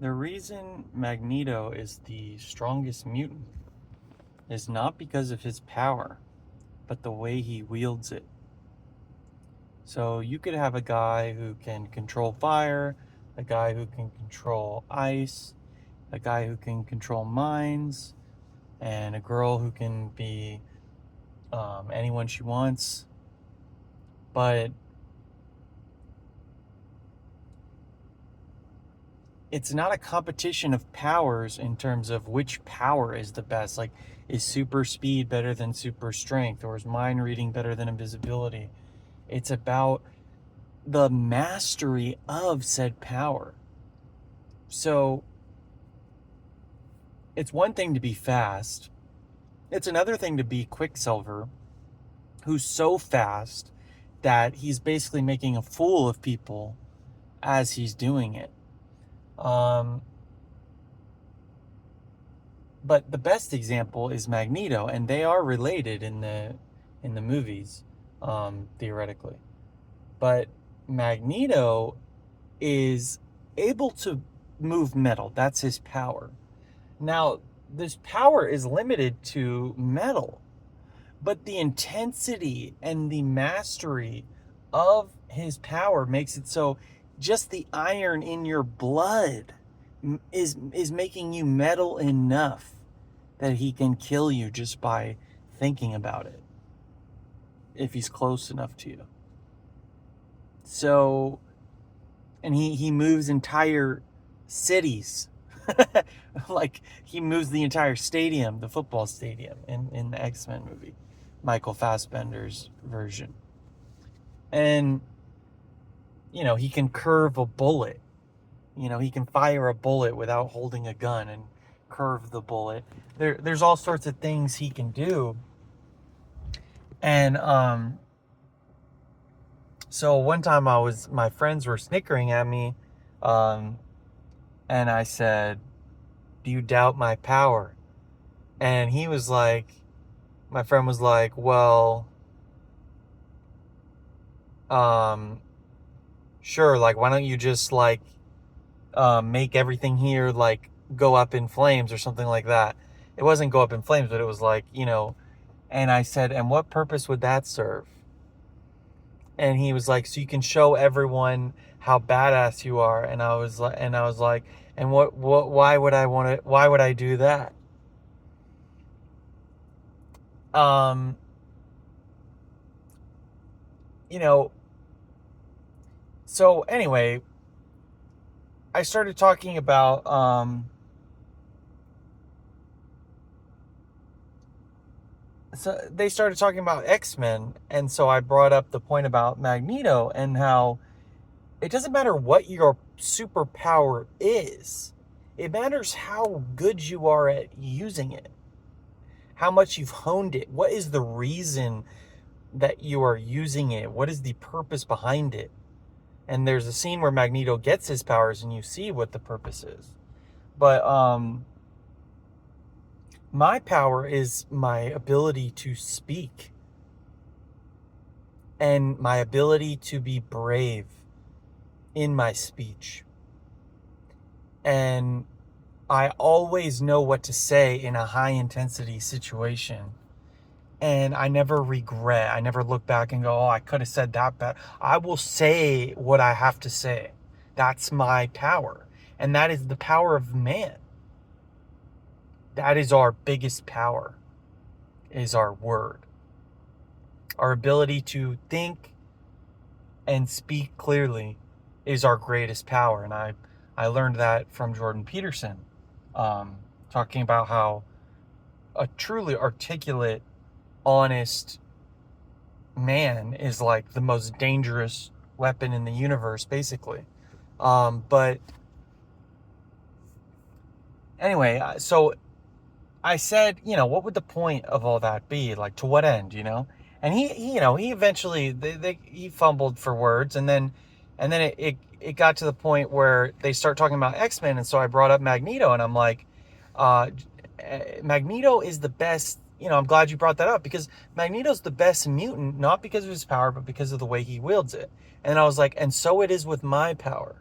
The reason Magneto is the strongest mutant is not because of his power, but the way he wields it. So you could have a guy who can control fire, a guy who can control ice, a guy who can control minds, and a girl who can be anyone she wants. But it's not a competition of powers in terms of which power is the best. Like, is super speed better than super strength, or is mind reading better than invisibility? It's about the mastery of said power. So it's one thing to be fast. It's another thing to be Quicksilver, who's so fast that he's basically making a fool of people as he's doing it. But the best example is Magneto, and they are related in the movies, theoretically. But Magneto is able to move metal. That's his power. Now, this power is limited to metal, but the intensity and the mastery of his power makes it so just the iron in your blood is making you metal enough that he can kill you just by thinking about it, if he's close enough to you. So, and he moves entire cities. Like, he moves the entire stadium, the football stadium in the X-Men movie, Michael Fassbender's version. And, he can curve a bullet. He can fire a bullet without holding a gun and curve the bullet. There's all sorts of things he can do. And so one time my friends were snickering at me, and I said, "Do you doubt my power?" And my friend was like, "Well, sure, like, why don't you just make everything here go up in flames or something like that." It wasn't go up in flames, but it was and I said, "And what purpose would that serve?" And he was like, "So you can show everyone how badass you are." And I was like, "And why would I do that?" So anyway, I started talking about so they started talking about X-Men, and so I brought up the point about Magneto and how it doesn't matter what your superpower is. It matters how good you are at using it, how much you've honed it. What is the reason that you are using it? What is the purpose behind it? And there's a scene where Magneto gets his powers and you see what the purpose is. But my power is my ability to speak and my ability to be brave in my speech. And I always know what to say in a high intensity situation. And I never regret. I never look back and go, "Oh, I could have said that better." I will say what I have to say. That's my power. And that is the power of man. That is our biggest power, is our word. Our ability to think and speak clearly is our greatest power. And I learned that from Jordan Peterson, talking about how a truly articulate, honest man is like the most dangerous weapon in the universe, basically. But anyway, so I said, what would the point of all that be? Like, to what end, And he eventually, he fumbled for words, and then it got to the point where they start talking about X-Men, and so I brought up Magneto, and I'm like, Magneto is the best. I'm glad you brought that up, because Magneto's the best mutant, not because of his power, but because of the way he wields it. And I was like, and so it is with my power.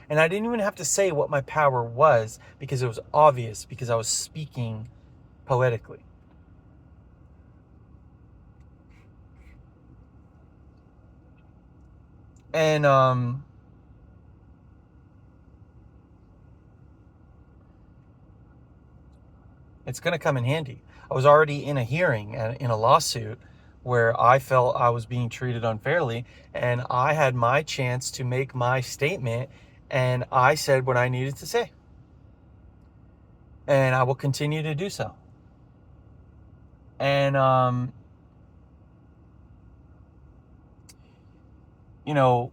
And I didn't even have to say what my power was because it was obvious, because I was speaking poetically. And it's going to come in handy. I was already in a hearing and in a lawsuit where I felt I was being treated unfairly, and I had my chance to make my statement, and I said what I needed to say. And I will continue to do so. And you know,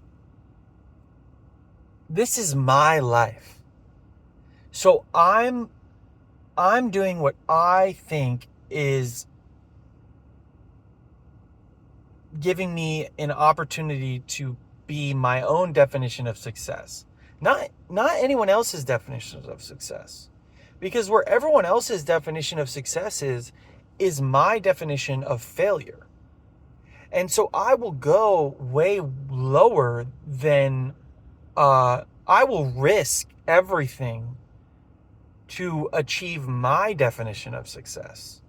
this is my life. So I'm doing what I think is giving me an opportunity to be my own definition of success. Not anyone else's definitions of success. Because where everyone else's definition of success is my definition of failure. And so I will go way lower than I will risk everything to achieve my definition of success.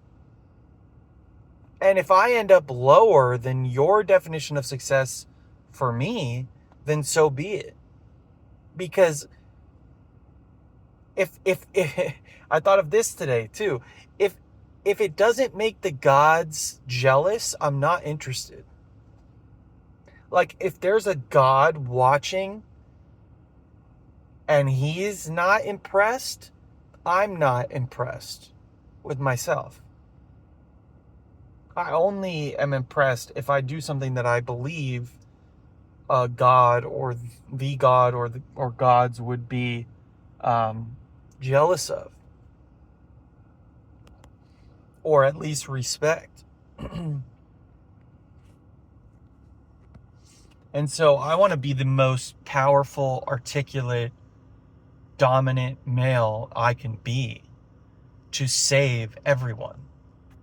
And if I end up lower than your definition of success for me, then so be it. Because if I thought of this today too, if it doesn't make the gods jealous, I'm not interested. Like, if there's a God watching and he's not impressed, I'm not impressed with myself. I only am impressed if I do something that I believe a God or the God or gods would be jealous of, or at least respect. And so I want to be the most powerful, articulate, dominant male I can be to save everyone,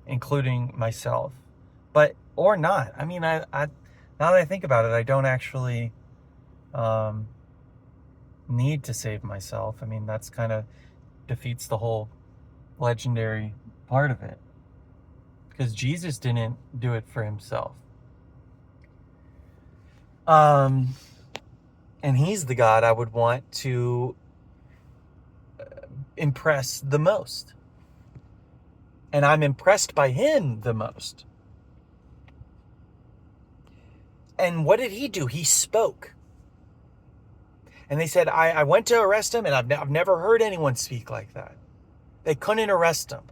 including myself. But, or not. I mean, I now that I think about it, I don't actually need to save myself. I mean, that's kind of defeats the whole legendary part of it. Because Jesus didn't do it for himself. And he's the God I would want to impress the most. And I'm impressed by him the most. And what did he do? He spoke. And they said, I went to arrest him, and I've never heard anyone speak like that. They couldn't arrest him.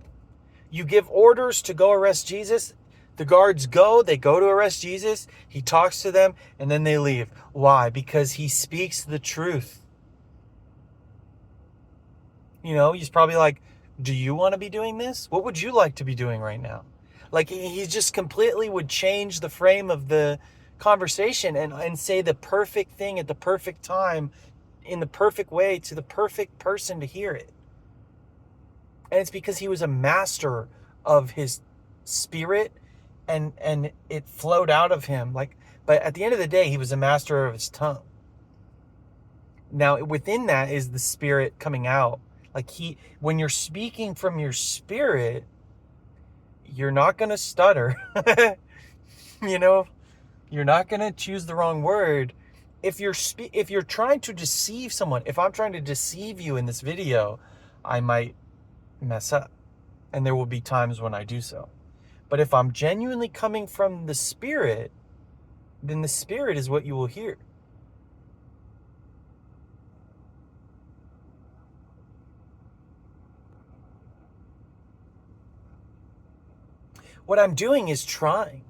You give orders to go arrest Jesus. The guards go, they go to arrest Jesus. He talks to them, and then they leave. Why? Because he speaks the truth. You know, he's probably like, do you want to be doing this? What would you like to be doing right now? Like, he just completely would change the frame of the conversation and say the perfect thing at the perfect time in the perfect way to the perfect person to hear it. And it's because he was a master of his spirit, and it flowed out of him. Like, but at the end of the day, he was a master of his tongue. Now, within that is the spirit coming out. Like, when you're speaking from your spirit, you're not going to stutter. You know, you're not going to choose the wrong word. If you're trying to deceive someone, if I'm trying to deceive you in this video, I might mess up. And there will be times when I do so. But if I'm genuinely coming from the spirit, then the spirit is what you will hear. What I'm doing is trying.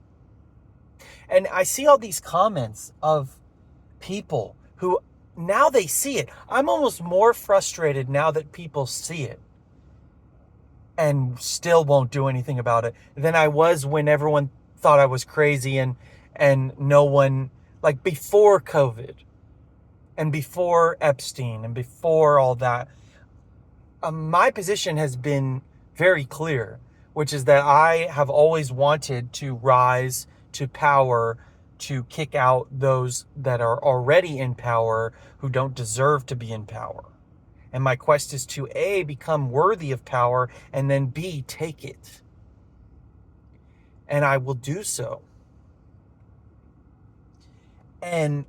And I see all these comments of people who, now they see it. I'm almost more frustrated now that people see it and still won't do anything about it than I was when everyone thought I was crazy and no one, like before COVID and before Epstein and before all that. My position has been very clear, which is that I have always wanted to rise to power, to kick out those that are already in power who don't deserve to be in power. And my quest is to A, become worthy of power, and then B, take it. And I will do so. And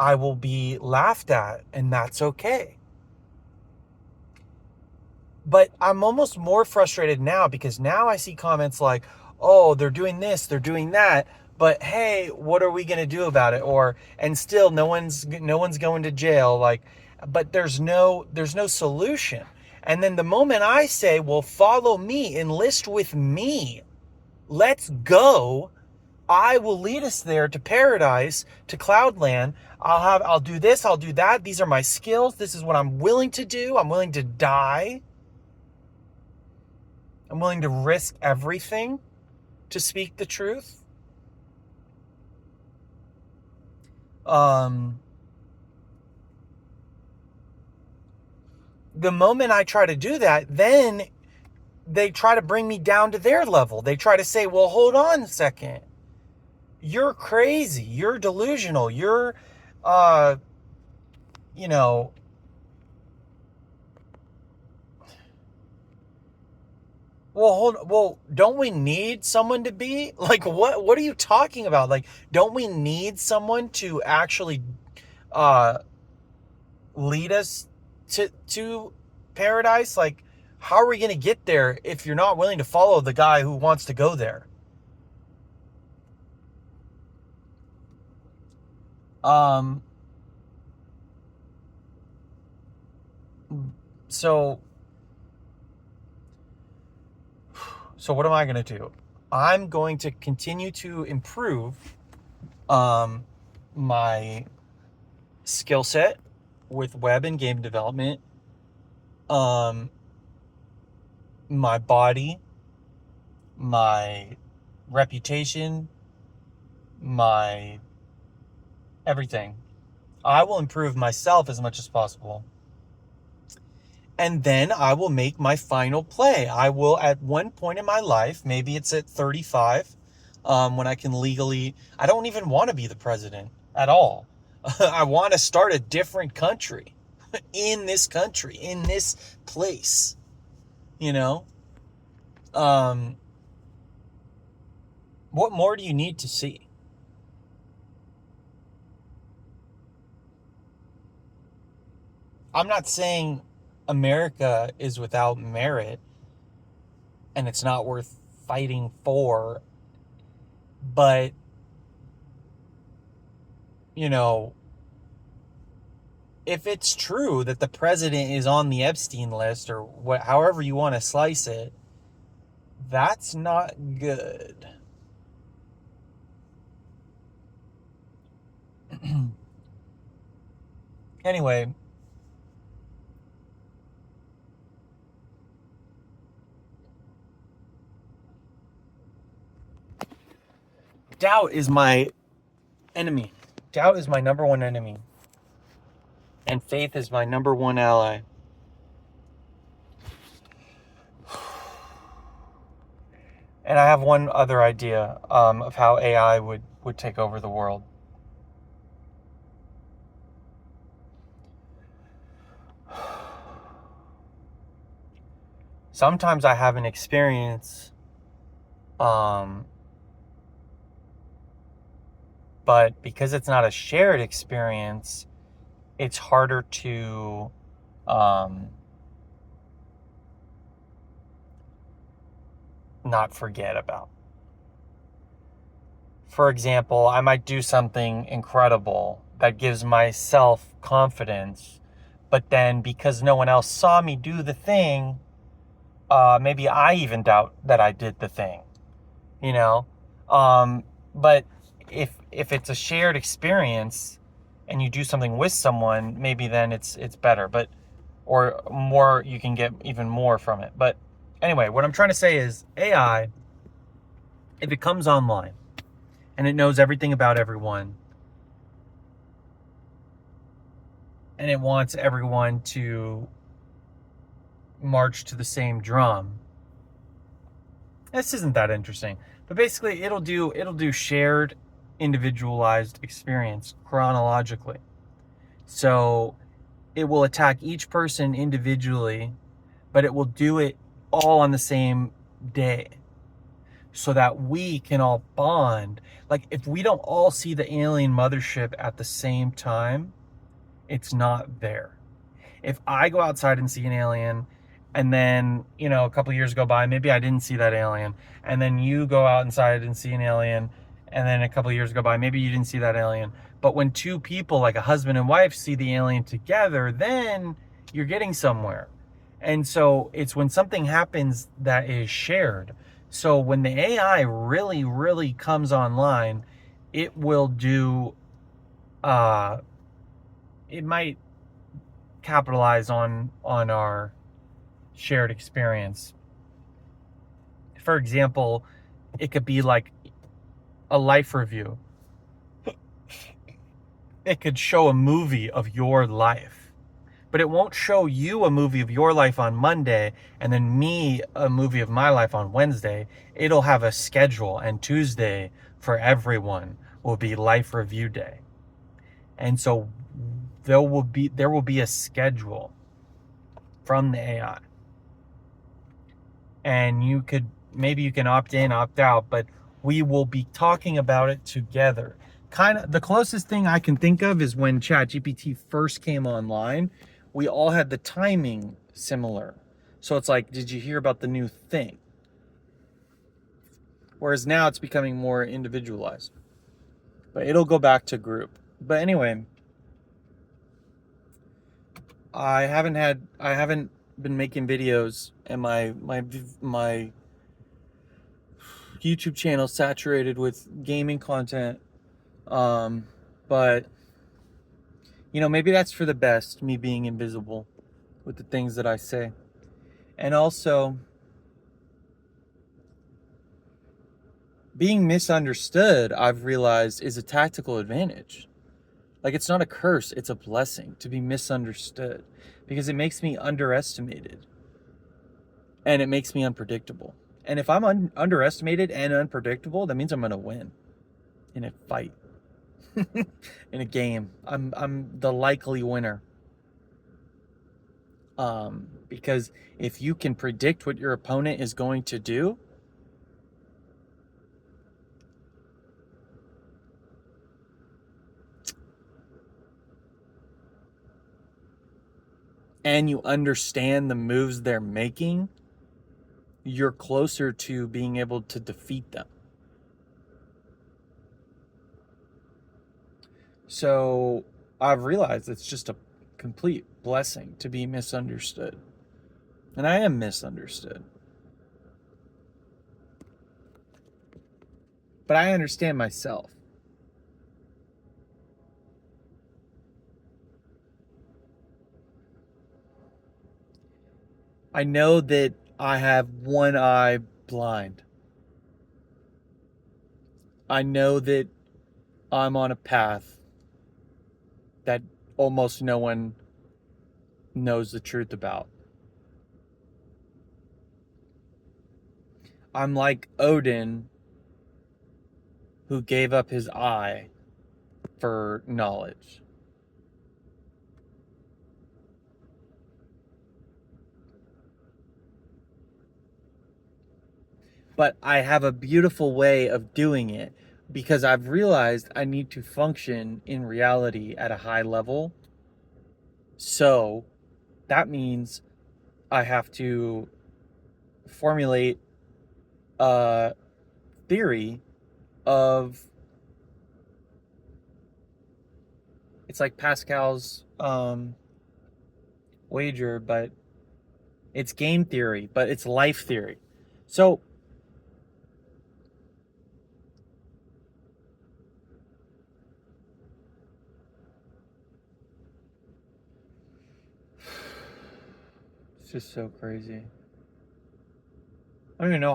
I will be laughed at, and that's okay. But I'm almost more frustrated now because now I see comments like, oh, they're doing this, they're doing that, but hey, what are we going to do about it? Or, and still no one's going to jail. Like, but there's no solution. And then the moment I say, well, follow me, enlist with me, let's go, I will lead us there to paradise, to cloudland. I'll do this, I'll do that. These are my skills. This is what I'm willing to do. I'm willing to die. I'm willing to risk everything to speak the truth. The moment I try to do that, then they try to bring me down to their level. They try to say, well, hold on a second. You're crazy. You're delusional. You're, you know, well, don't we need someone to be like, what are you talking about? Like, don't we need someone to actually, lead us to paradise? Like, how are we going to get there if you're not willing to follow the guy who wants to go there? So what am I going to do? I'm going to continue to improve my skill set with web and game development, my body, my reputation, my everything. I will improve myself as much as possible. And then I will make my final play. I will, at one point in my life, maybe it's at 35, when I can legally, I don't even want to be the president at all. I want to start a different country in this place, you know? What more do you need to see? I'm not saying America is without merit and it's not worth fighting for, but, you know, if it's true that the president is on the Epstein list, or however you want to slice it, that's not good. Anyway, doubt is my enemy. Doubt is my number one enemy. And faith is my number one ally. And I have one other idea of how AI would take over the world. Sometimes I have an experience, but because it's not a shared experience, it's harder to not forget about. For example, I might do something incredible that gives myself confidence, but then because no one else saw me do the thing, maybe I even doubt that I did the thing, you know? But if it's a shared experience and you do something with someone, maybe then it's better, but, or more, you can get even more from it. But anyway, what I'm trying to say is AI, if it comes online and it knows everything about everyone and it wants everyone to march to the same drum, this isn't that interesting, but basically it'll do shared individualized experience chronologically. So it will attack each person individually, but it will do it all on the same day so that we can all bond. Like, if we don't all see the alien mothership at the same time, it's not there. If I go outside and see an alien, and then, a couple years go by, maybe I didn't see that alien, and then you go outside and see an alien, and then a couple years go by, maybe you didn't see that alien. But when two people, like a husband and wife, see the alien together, then you're getting somewhere. And so it's when something happens that is shared. So when the AI really, really comes online, it will do, it might capitalize on our shared experience. For example, it could be like a life review. It could show a movie of your life, but it won't show you a movie of your life on Monday and then me a movie of my life on Wednesday. It'll have a schedule, and Tuesday for everyone will be life review day. And so there will be a schedule from the AI. And maybe you can opt in, opt out, but we will be talking about it together. Kind of the closest thing I can think of is when ChatGPT first came online, we all had the timing similar. So it's like, did you hear about the new thing? Whereas now it's becoming more individualized. But it'll go back to group. But anyway, I haven't been making videos, and my YouTube channel saturated with gaming content. But maybe that's for the best, me being invisible with the things that I say. And also, being misunderstood, I've realized, is a tactical advantage. Like, it's not a curse, it's a blessing to be misunderstood, because it makes me underestimated and it makes me unpredictable. And if I'm underestimated and unpredictable, that means I'm going to win in a fight, in a game. I'm the likely winner. Because if you can predict what your opponent is going to do, and you understand the moves they're making, you're closer to being able to defeat them. So I've realized it's just a complete blessing to be misunderstood. And I am misunderstood. But I understand myself. I know that I have one eye blind. I know that I'm on a path that almost no one knows the truth about. I'm like Odin, who gave up his eye for knowledge. But I have a beautiful way of doing it, because I've realized I need to function in reality at a high level. So that means I have to formulate a theory of, it's like Pascal's wager, but it's game theory, but it's life theory. So it's just so crazy. I don't even know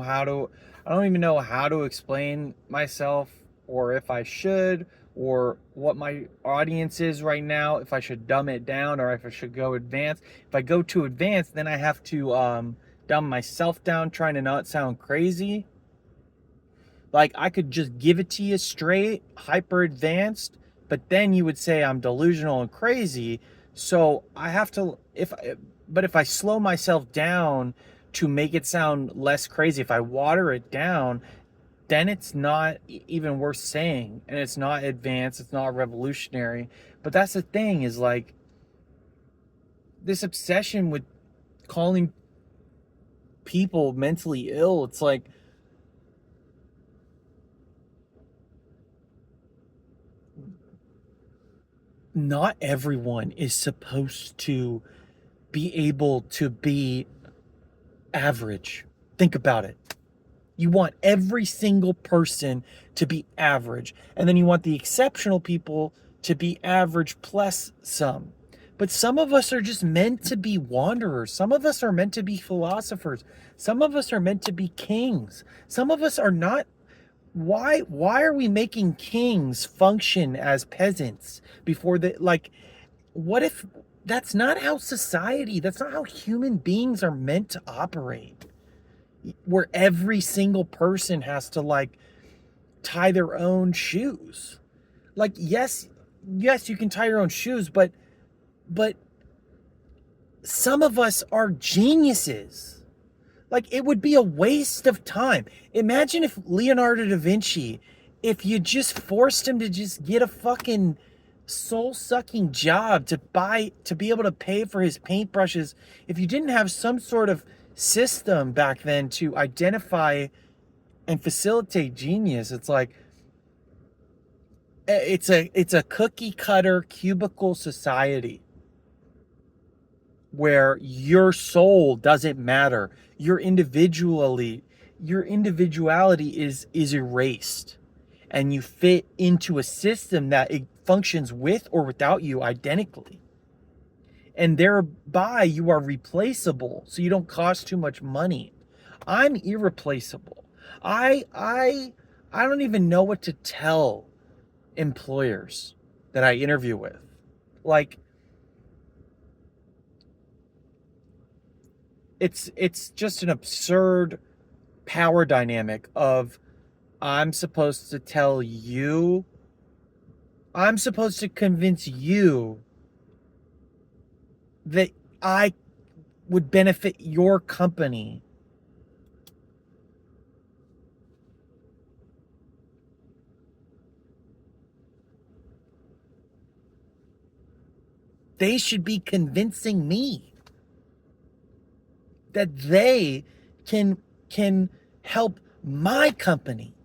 how to explain myself, or if I should, or what my audience is right now, if I should dumb it down or if I should go advanced. If I go too advanced, then I have to dumb myself down, trying to not sound crazy. Like, I could just give it to you straight, hyper advanced, but then you would say I'm delusional and crazy. So I have to, but if I slow myself down to make it sound less crazy, if I water it down, then it's not even worth saying, and it's not advanced, it's not revolutionary. But that's the thing, is like this obsession with calling people mentally ill. It's like, not everyone is supposed to be able to be average. Think about it. You want every single person to be average, and then you want the exceptional people to be average plus some. But some of us are just meant to be wanderers. Some of us are meant to be philosophers. Some of us are meant to be kings. Some of us are not. Why are we making kings function as peasants before the, like, what if that's not how that's not how human beings are meant to operate? Where every single person has to, like, tie their own shoes. Like, yes, you can tie your own shoes, but some of us are geniuses. Like, it would be a waste of time. Imagine if Leonardo da Vinci, if you just forced him to just get a fucking soul-sucking job to be able to pay for his paintbrushes, if you didn't have some sort of system back then to identify and facilitate genius. It's like, it's a cookie cutter cubicle society where your soul doesn't matter. Your individuality is erased, and you fit into a system that it functions with or without you identically. And thereby you are replaceable, so you don't cost too much money. I'm irreplaceable. I don't even know what to tell employers that I interview with. Like, it's just an absurd power dynamic of, I'm supposed to convince you that I would benefit your company. They should be convincing me that they can help my company,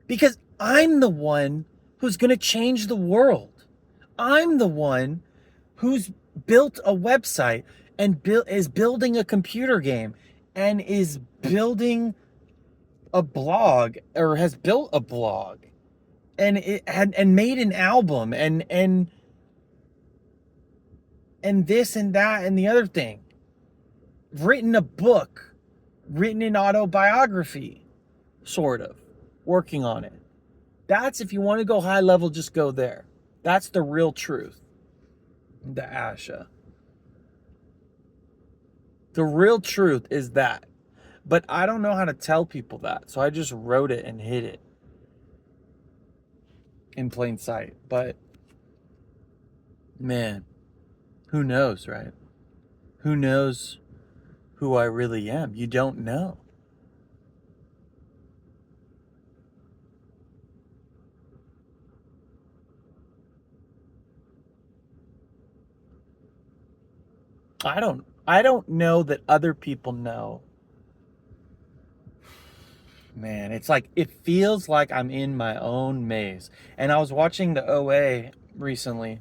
because I'm the one who's going to change the world. I'm the one who's built a website and is building a computer game and is building a blog, or has built a blog, and made an album, and this and that and the other thing, written a book, written an autobiography, sort of, working on it. That's, if you want to go high level, just go there. That's the real truth. The Asha. The real truth is that. But I don't know how to tell people that, so I just wrote it and hid it in plain sight. But, man, who knows, right? Who knows who I really am? You don't know. I don't know that other people know. Man, it's like, it feels like I'm in my own maze. And I was watching the OA recently,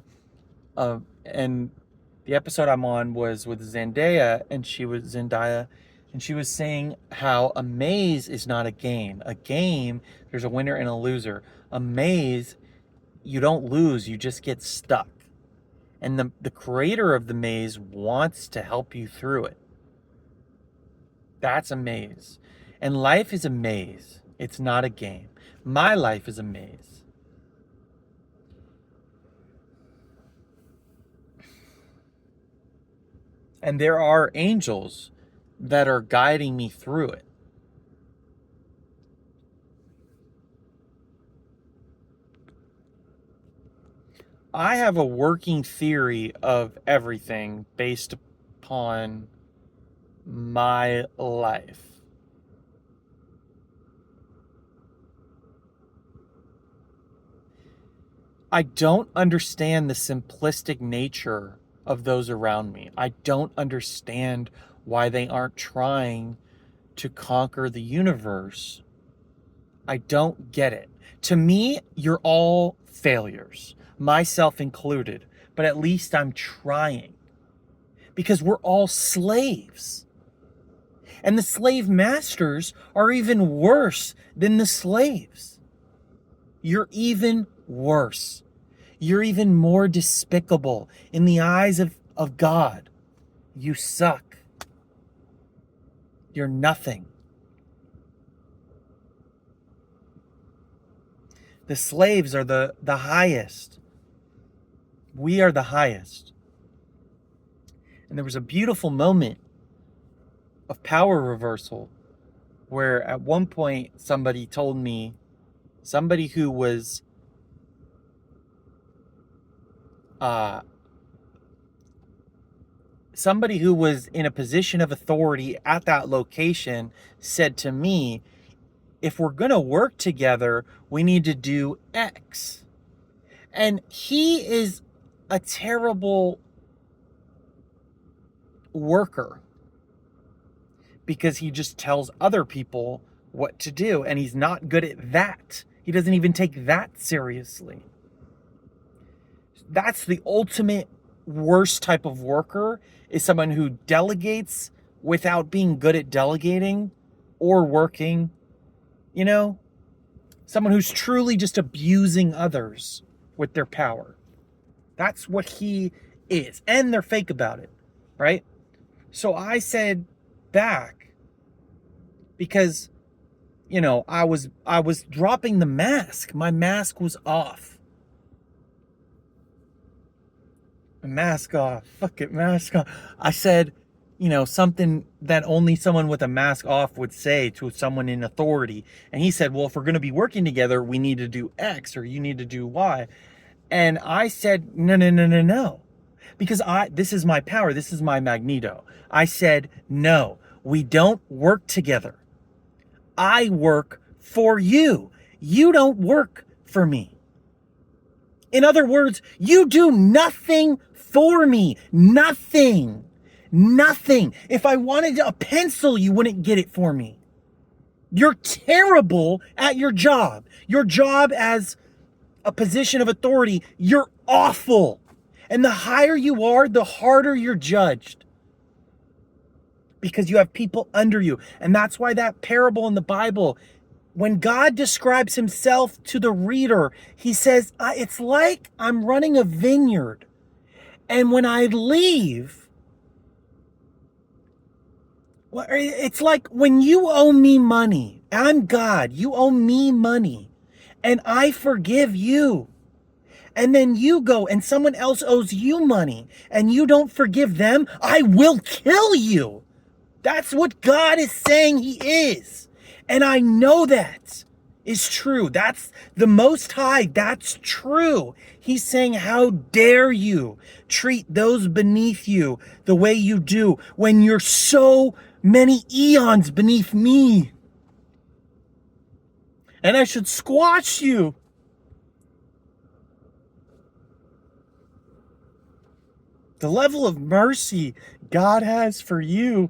and the episode I'm on was with Zendaya, and she was saying how a maze is not a game. A game, there's a winner and a loser. A maze, you don't lose, you just get stuck. And the creator of the maze wants to help you through it. That's a maze. And life is a maze. It's not a game. My life is a maze. And there are angels that are guiding me through it. I have a working theory of everything based upon my life. I don't understand the simplistic nature of those around me. I don't understand why they aren't trying to conquer the universe. I don't get it. To me, you're all failures, myself included, but at least I'm trying because we're all slaves. And the slave masters are even worse than the slaves. You're even worse. You're even more despicable in the eyes of God. You suck. You're nothing. The slaves are the highest. We are the highest. And there was a beautiful moment of power reversal where at one point somebody told me, somebody who was in a position of authority at that location said to me, if we're going to work together, we need to do X. And he is a terrible worker because he just tells other people what to do, and he's not good at that. He doesn't even take that seriously. That's the ultimate worst type of worker, is someone who delegates without being good at delegating or working. You know, someone who's truly just abusing others with their power. That's what he is. And they're fake about it, right? So I said back, because, you know, I was dropping the mask. My mask was off. Mask off. Fuck it, mask off. I said, you know, something that only someone with a mask off would say to someone in authority. And he said, well, if we're going to be working together, we need to do X or you need to do Y. And I said, no. Because this is my power. This is my Magneto. I said, no, we don't work together. I work for you. You don't work for me. In other words, you do nothing for me. Nothing. If I wanted a pencil, you wouldn't get it for me. You're terrible at your job. Your job as a position of authority, you're awful. And the higher you are, the harder you're judged. Because you have people under you. And that's why that parable in the Bible, when God describes himself to the reader, he says, it's like I'm running a vineyard. And when I leave, it's like when you owe me money. I'm God. You owe me money. And I forgive you. And then you go and someone else owes you money and you don't forgive them, I will kill you. That's what God is saying he is. And I know that is true. That's the Most High. That's true. He's saying, how dare you treat those beneath you the way you do when you're so many eons beneath me. And I should squash you. The level of mercy God has for you,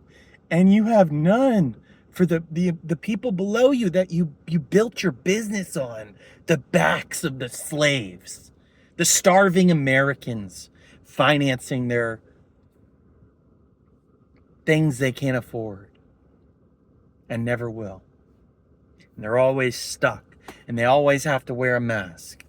and you have none for the people below you that you built your business on, the backs of the slaves, the starving Americans financing their things they can't afford and never will. And they're always stuck, and they always have to wear a mask.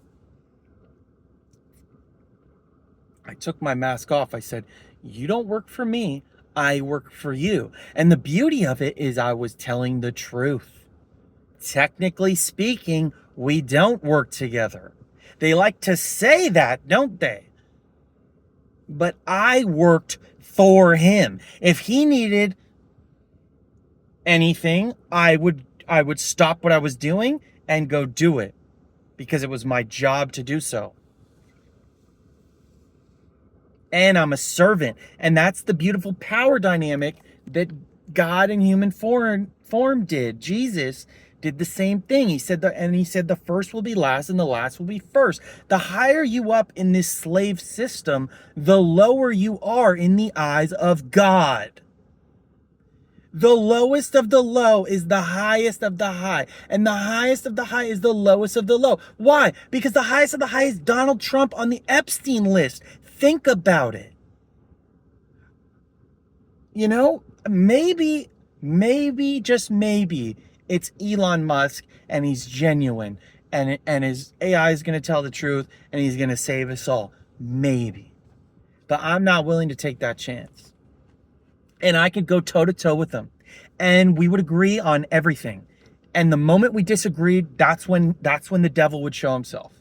I took my mask off. I said, you don't work for me. I work for you. And the beauty of it is I was telling the truth. Technically speaking, we don't work together. They like to say that, don't they? But I worked for him. If he needed anything, I would stop what I was doing and go do it because it was my job to do so. and I'm a servant. And that's the beautiful power dynamic that God in human form did. Jesus did the same thing. He said the first will be last and the last will be first. The higher you up in this slave system, the lower you are in the eyes of God. The lowest of the low is the highest of the high. And the highest of the high is the lowest of the low. Why? Because the highest of the high is Donald Trump on the Epstein list. Think about it. You know, maybe, just maybe, it's Elon Musk and he's genuine and his AI is going to tell the truth and he's going to save us all. Maybe. But I'm not willing to take that chance. And I could go toe to toe with them and we would agree on everything. And the moment we disagreed, that's when the devil would show himself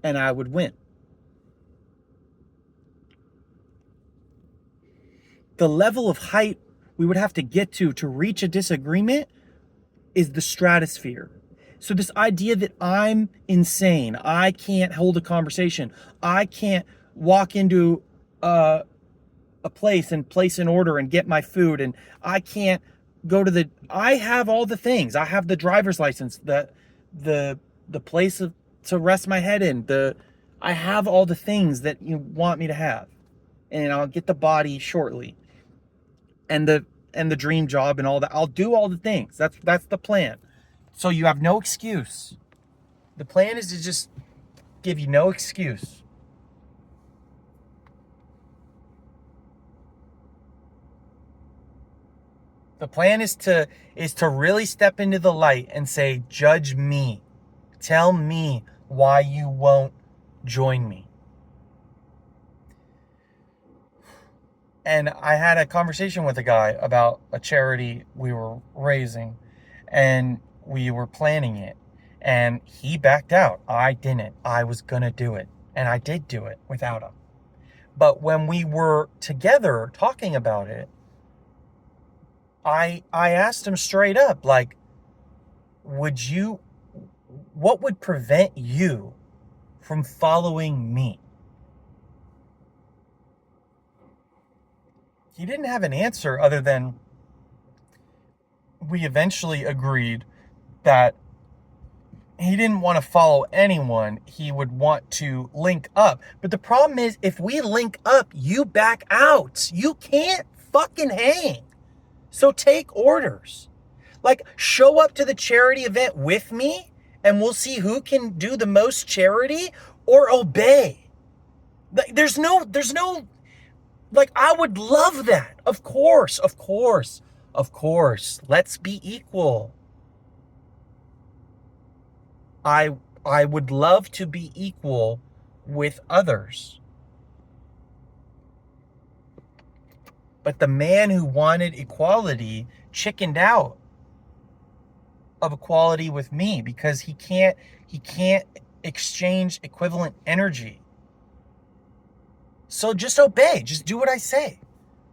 and I would win. The level of height we would have to get to reach a disagreement is the stratosphere. So this idea that I'm insane, I can't hold a conversation, I can't walk into a place and place an order and get my food, and I can't go to I have all the things. I have the driver's license, the place to rest my head in, I have all the things that you want me to have. And I'll get the body shortly. And the dream job and all that. I'll do all the things. That's the plan. So you have no excuse. The plan is to just give you no excuse. The plan is to really step into the light and say, judge me. Tell me why you won't join me. And I had a conversation with a guy about a charity we were raising, and we were planning it. And he backed out. I didn't. I was going to do it. And I did do it without him. But when we were together talking about it, I asked him straight up, like, what would prevent you from following me? He didn't have an answer other than we eventually agreed that he didn't want to follow anyone. He would want to link up. But the problem is, if we link up, you back out. You can't fucking hang. So take orders. Like, show up to the charity event with me and we'll see who can do the most charity, or obey. There's no, like, I would love that. Of course. Let's be equal. I would love to be equal with others. But the man who wanted equality chickened out of equality with me because he can't exchange equivalent energy. So just obey. Just do what I say.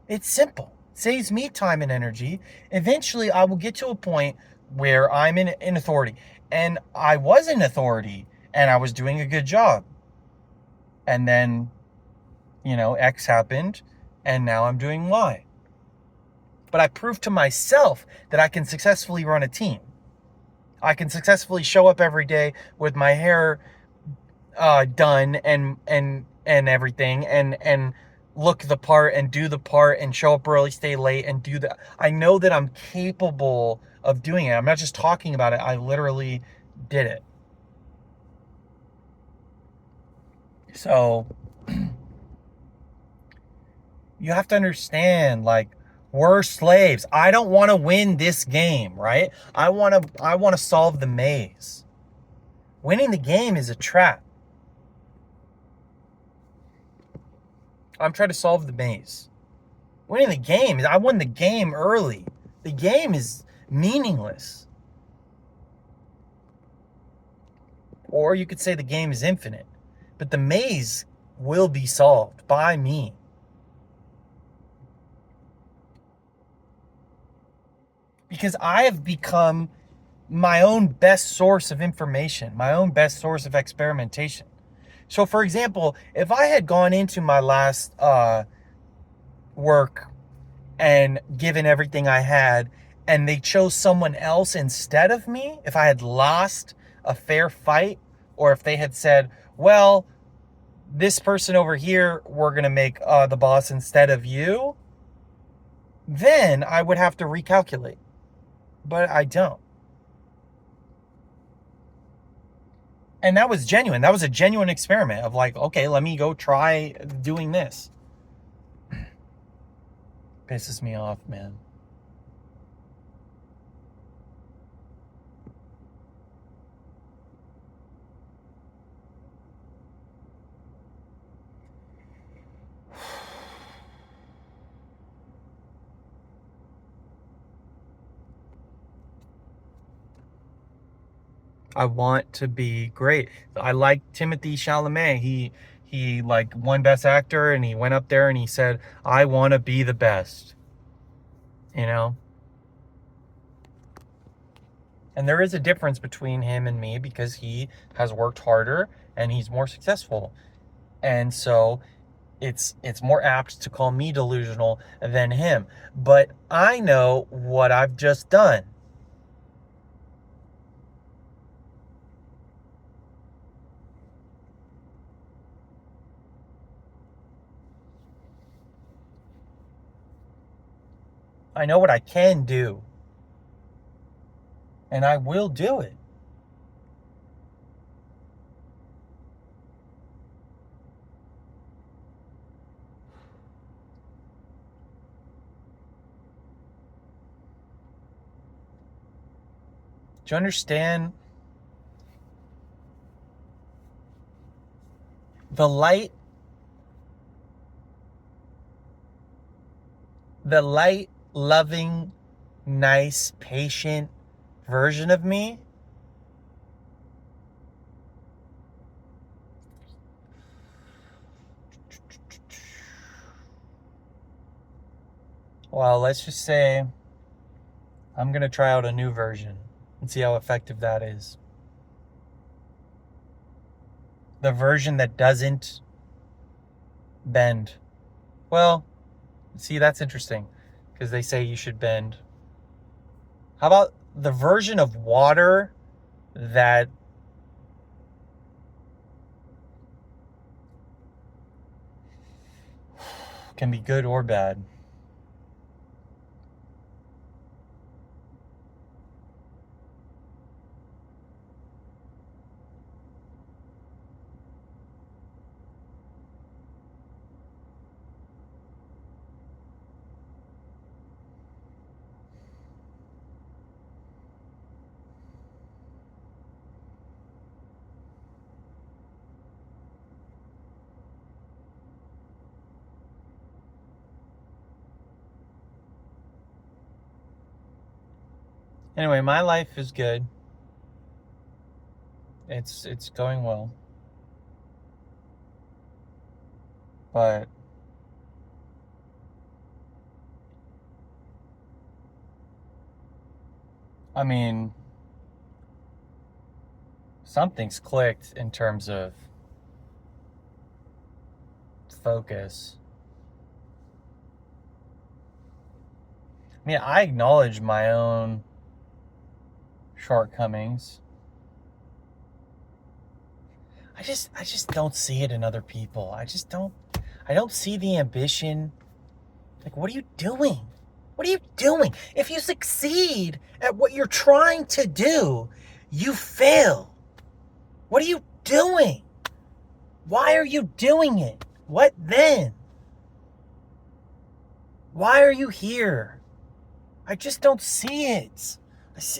It's simple. It saves me time and energy. Eventually, I will get to a point where I'm in authority. And I was in authority and I was doing a good job. And then, X happened and now I'm doing Y. But I proved to myself that I can successfully run a team. I can successfully show up every day with my hair done and everything and look the part and do the part and show up early, stay late and do that. I know that I'm capable of doing it. I'm not just talking about it. I literally did it. So you have to understand, like, we're slaves. I don't want to win this game, right? I want to solve the maze. Winning the game is a trap. I'm trying to solve the maze. Winning the game is, I won the game early. The game is meaningless. Or you could say the game is infinite. But the maze will be solved by me. Because I have become my own best source of information, my own best source of experimentation. So for example, if I had gone into my last work and given everything I had, and they chose someone else instead of me, if I had lost a fair fight, or if they had said, well, this person over here, we're going to make the boss instead of you, then I would have to recalculate. But I don't. And that was genuine. That was a genuine experiment of like, okay, let me go try doing this. Pisses me off, man. I want to be great. I like Timothy Chalamet. He like won Best Actor, and he went up there and he said, I want to be the best. You know? And there is a difference between him and me because he has worked harder and he's more successful. And so it's more apt to call me delusional than him. But I know what I've just done. I know what I can do. And I will do it. Do you understand? The light, loving, nice, patient version of me well, let's just say I'm going to try out a new version and see how effective that is. The version that doesn't bend. Well, see, that's interesting because they say you should bend. How about the version of water that can be good or bad? Anyway, my life is good. It's going well. But I mean, something's clicked in terms of focus. I mean, I acknowledge my own shortcomings. I just don't see it in other people. I don't see the ambition. Like, what are you doing? What are you doing? If you succeed at what you're trying to do, you fail. What are you doing? Why are you doing it? What then? Why are you here? I just don't see it.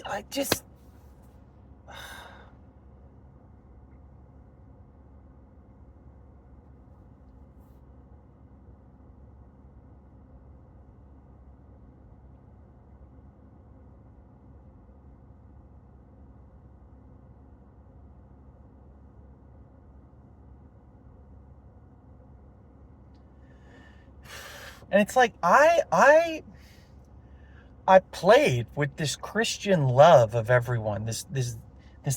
I just... And it's like, I played with this Christian love of everyone, this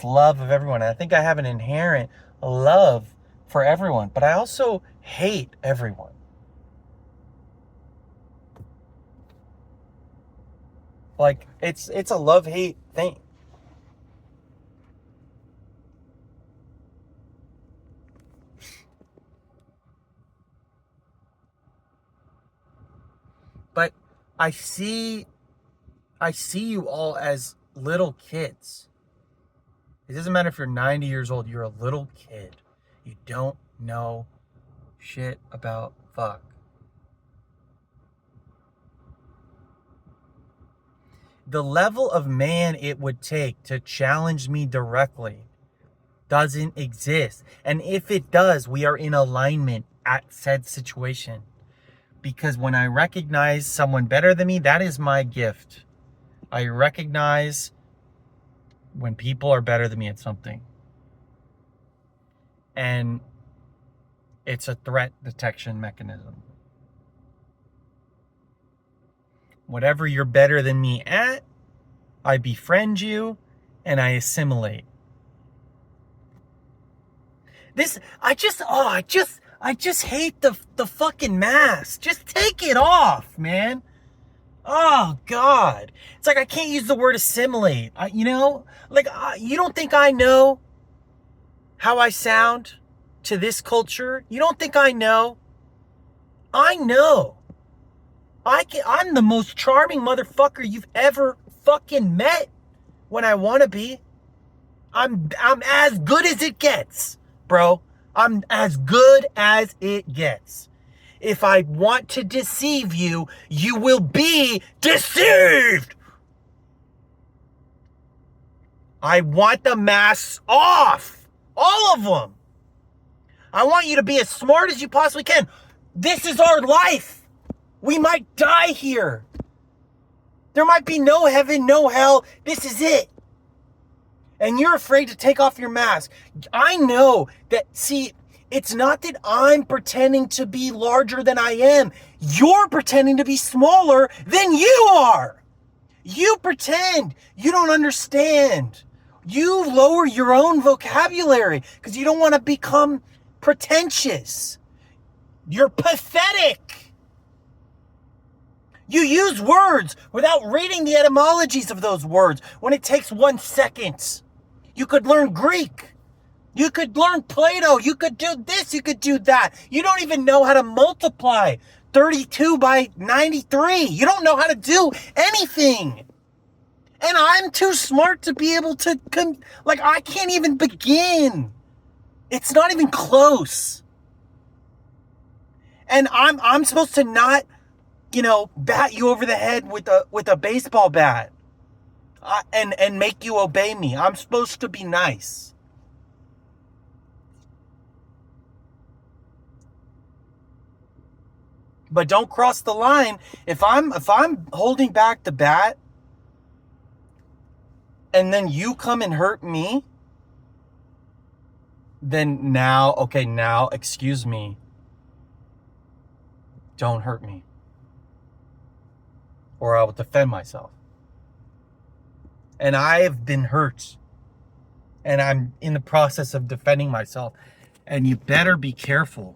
love of everyone. And I think I have an inherent love for everyone, but I also hate everyone. Like, it's a love-hate thing. But I see you all as little kids. It doesn't matter if you're 90 years old, you're a little kid. You don't know shit about fuck. The level of man it would take to challenge me directly doesn't exist. And if it does, we are in alignment at said situation. Because when I recognize someone better than me, that is my gift. I recognize when people are better than me at something. And it's a threat detection mechanism. Whatever you're better than me at, I befriend you and I assimilate. I just hate the fucking mask. Just take it off, man. Oh God. It's like I can't use the word assimilate. You don't think I know how I sound to this culture? You don't think I know? I know. I'm the most charming motherfucker you've ever fucking met when I want to be. I'm as good as it gets, bro. I'm as good as it gets. If I want to deceive you, you will be deceived. I want the masks off. All of them. I want you to be as smart as you possibly can. This is our life. We might die here. There might be no heaven, no hell. This is it. And you're afraid to take off your mask. I know that, see, it's not that I'm pretending to be larger than I am. You're pretending to be smaller than you are. You pretend. You don't understand. You lower your own vocabulary because you don't want to become pretentious. You're pathetic. You use words without reading the etymologies of those words when it takes 1 second. You could learn Greek. You could learn Plato. You could do this. You could do that. You don't even know how to multiply 32 by 93. You don't know how to do anything. And I'm too smart to be able to, I can't even begin. It's not even close. And I'm supposed to not, bat you over the head with a baseball bat and make you obey me. I'm supposed to be nice. But don't cross the line. If I'm holding back the bat and then you come and hurt me, then now, excuse me. Don't hurt me. Or I will defend myself. And I have been hurt. And I'm in the process of defending myself. And you better be careful.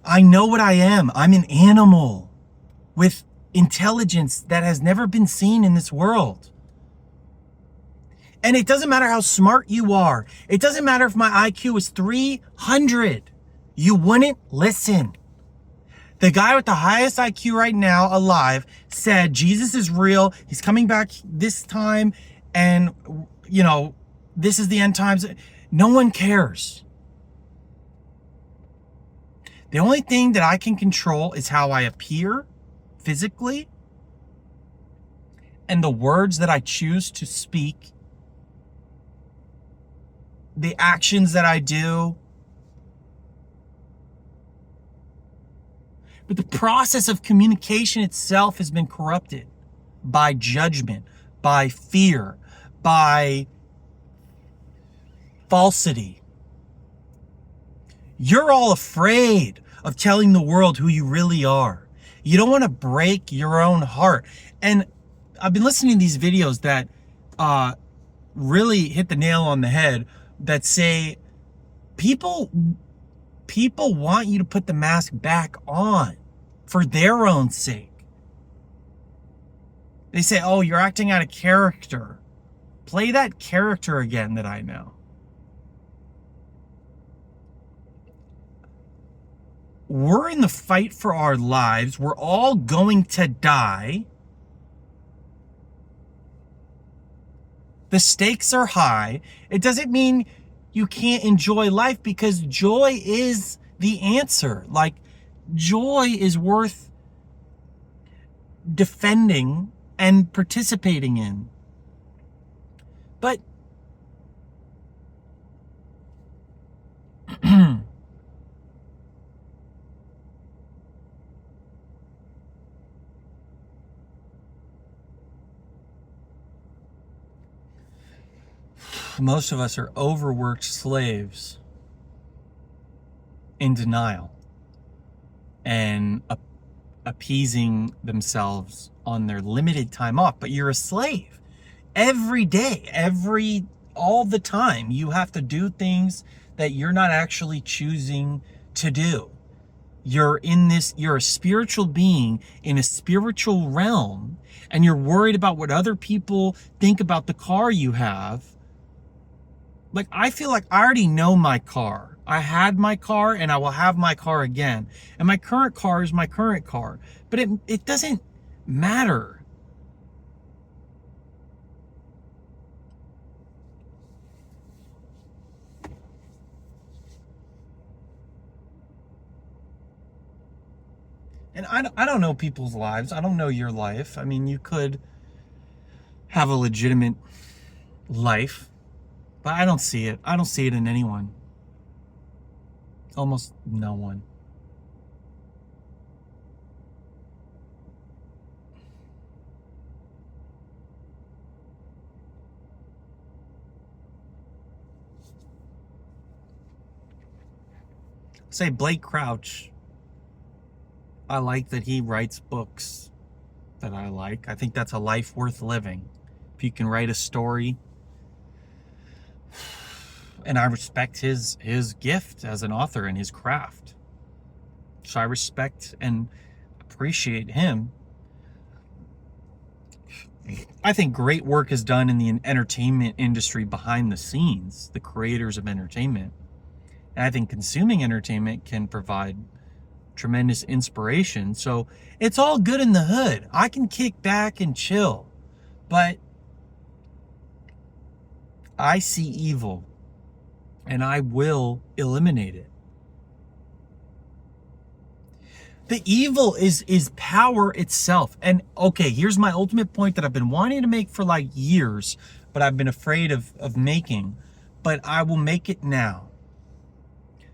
I know what I am. I'm an animal with intelligence that has never been seen in this world. And it doesn't matter how smart you are. It doesn't matter if my IQ is 300. You wouldn't listen. The guy with the highest IQ right now alive said Jesus is real. He's coming back this time. And, this is the end times. No one cares. The only thing that I can control is how I appear physically and the words that I choose to speak, the actions that I do. But the process of communication itself has been corrupted by judgment, by fear, by falsity. You're all afraid of telling the world who you really are. You don't want to break your own heart. And I've been listening to these videos that really hit the nail on the head, that say People want you to put the mask back on for their own sake. They say, oh, you're acting out of character. Play that character again that I know. We're in the fight for our lives. We're all going to die. The stakes are high. It doesn't mean you can't enjoy life, because joy is the answer. Like, joy is worth defending and participating in. But most of us are overworked slaves in denial and appeasing themselves on their limited time off. But you're a slave every day, all the time. You have to do things that you're not actually choosing to do. You're a spiritual being in a spiritual realm, and you're worried about what other people think about the car you have. Like, I feel like I already know my car. I had my car and I will have my car again. And my current car is my current car. But it doesn't matter. And I don't know people's lives. I don't know your life. I mean, you could have a legitimate life, but I don't see it. I don't see it in anyone. Almost no one. Say Blake Crouch. I like that he writes books that I like. I think that's a life worth living. If you can write a story. And I respect his gift as an author and his craft. So I respect and appreciate him. I think great work is done in the entertainment industry behind the scenes, the creators of entertainment. And I think consuming entertainment can provide tremendous inspiration. So it's all good in the hood. I can kick back and chill. But I see evil, and I will eliminate it. The evil is power itself. And okay, here's my ultimate point that I've been wanting to make for like years, but I've been afraid of making. But I will make it now.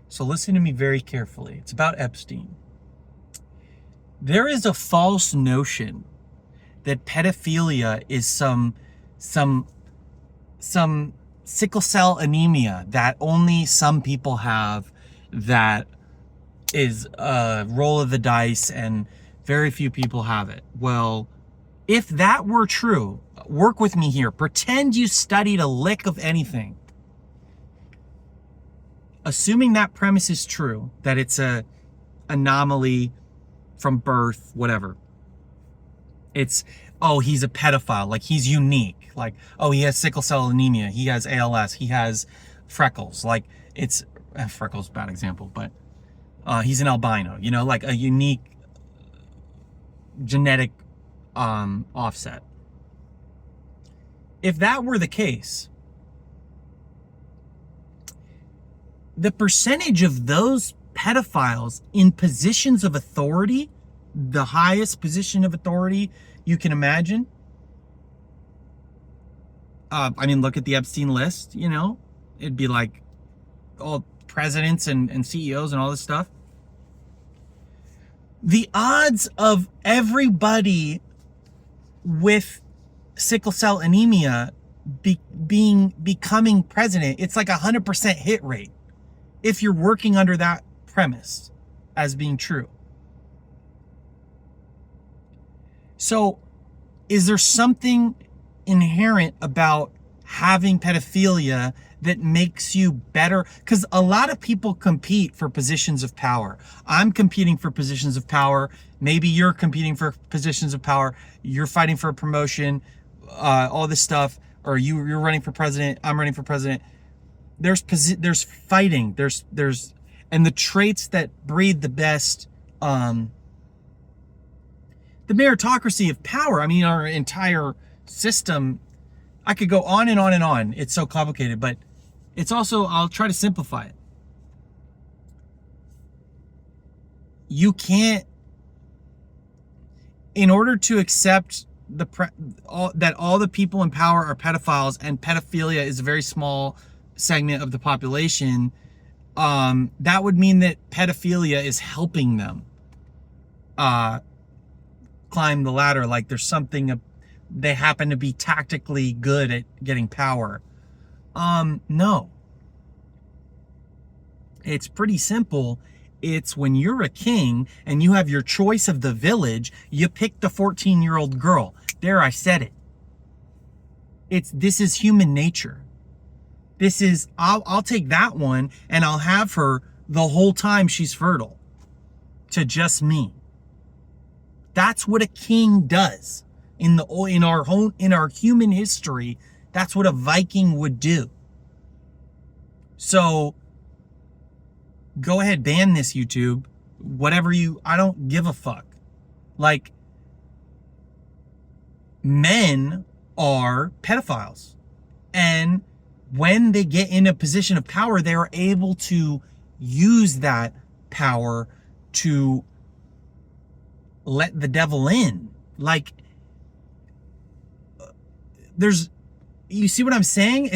So listen to me very carefully. It's about Epstein. There is a false notion that pedophilia is some sickle cell anemia that only some people have, that is a roll of the dice and very few people have it. Well, if that were true, work with me here. Pretend you studied a lick of anything. Assuming that premise is true, that it's a anomaly from birth, whatever. It's, oh, he's a pedophile, like he's unique. Like, oh, he has sickle cell anemia, he has ALS, he has freckles. Like, it's, freckles, bad example, but he's an albino, you know, like a unique genetic offset. If that were the case, the percentage of those pedophiles in positions of authority, the highest position of authority you can imagine. I mean, look at the Epstein list, you know, it'd be like all presidents and CEOs and all this stuff. The odds of everybody with sickle cell anemia becoming president, it's like 100% hit rate. If you're working under that premise as being true. So, is there something inherent about having pedophilia that makes you better? Because a lot of people compete for positions of power. I'm competing for positions of power. Maybe you're competing for positions of power. You're fighting for a promotion, all this stuff, or you're running for president. I'm running for president. There's fighting. And the traits that breed the best, the meritocracy of power. I mean, our entire system, I could go on and on and on. It's so complicated, but it's also, I'll try to simplify it. You can't, in order to accept that all the people in power are pedophiles and pedophilia is a very small segment of the population, that would mean that pedophilia is helping them climb the ladder. Like there's something, they happen to be tactically good at getting power. No. It's pretty simple. It's when you're a king and you have your choice of the village, you pick the 14-year-old girl. There, I said it. This is human nature. This is, I'll take that one and I'll have her the whole time she's fertile to just me. That's what a king does in our human history. That's what a Viking would do. So go ahead, ban this, YouTube. Whatever I don't give a fuck. Like, men are pedophiles. And when they get in a position of power, they are able to use that power to let the devil in. Like, you see what I'm saying?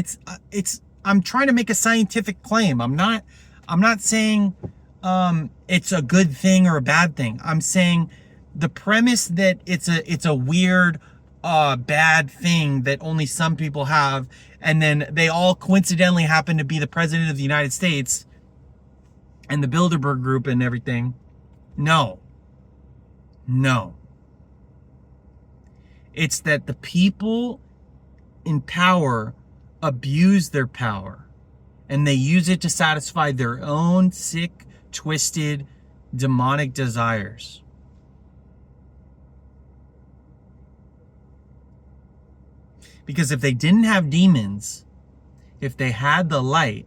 I'm trying to make a scientific claim. I'm not saying it's a good thing or a bad thing. I'm saying the premise that it's a weird, bad thing that only some people have, and then they all coincidentally happen to be the president of the United States and the Bilderberg Group and everything. No. It's that the people in power abuse their power and they use it to satisfy their own sick, twisted, demonic desires. Because if they didn't have demons, if they had the light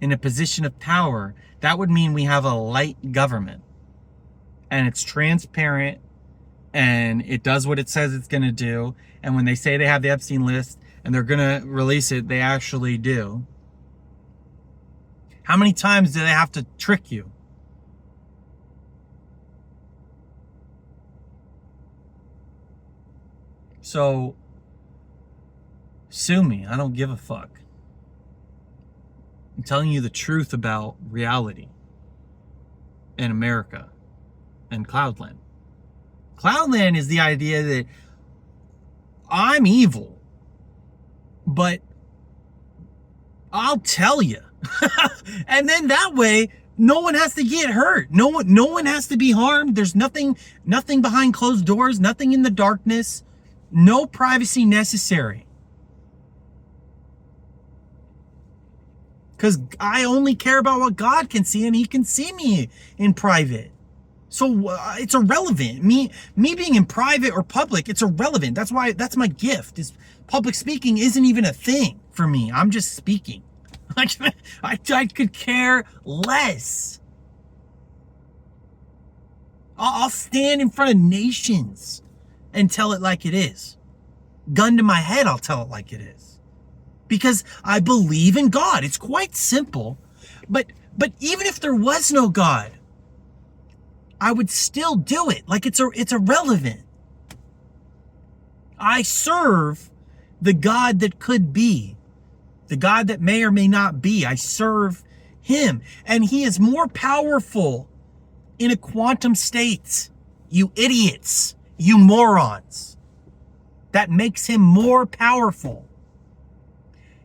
in a position of power, that would mean we have a light government. And it's transparent and it does what it says it's going to do. And when they say they have the Epstein list and they're going to release it, they actually do. How many times do they have to trick you? So, sue me. I don't give a fuck. I'm telling you the truth about reality in America and cloudland. Cloudland is the idea that I'm evil, but I'll tell you. And then that way, no one has to get hurt. No one has to be harmed. There's nothing behind closed doors, nothing in the darkness, no privacy necessary. Because I only care about what God can see, and he can see me in private. So it's irrelevant. Me being in private or public, it's irrelevant. That's my gift. Is public speaking isn't even a thing for me. I'm just speaking. I could care less. I'll stand in front of nations and tell it like it is. Gun to my head, I'll tell it like it is. Because I believe in God. It's quite simple. But even if there was no God, I would still do it. Like it's irrelevant. I serve the God that could be. The God that may or may not be. I serve him. And he is more powerful in a quantum state. You idiots. You morons. That makes him more powerful.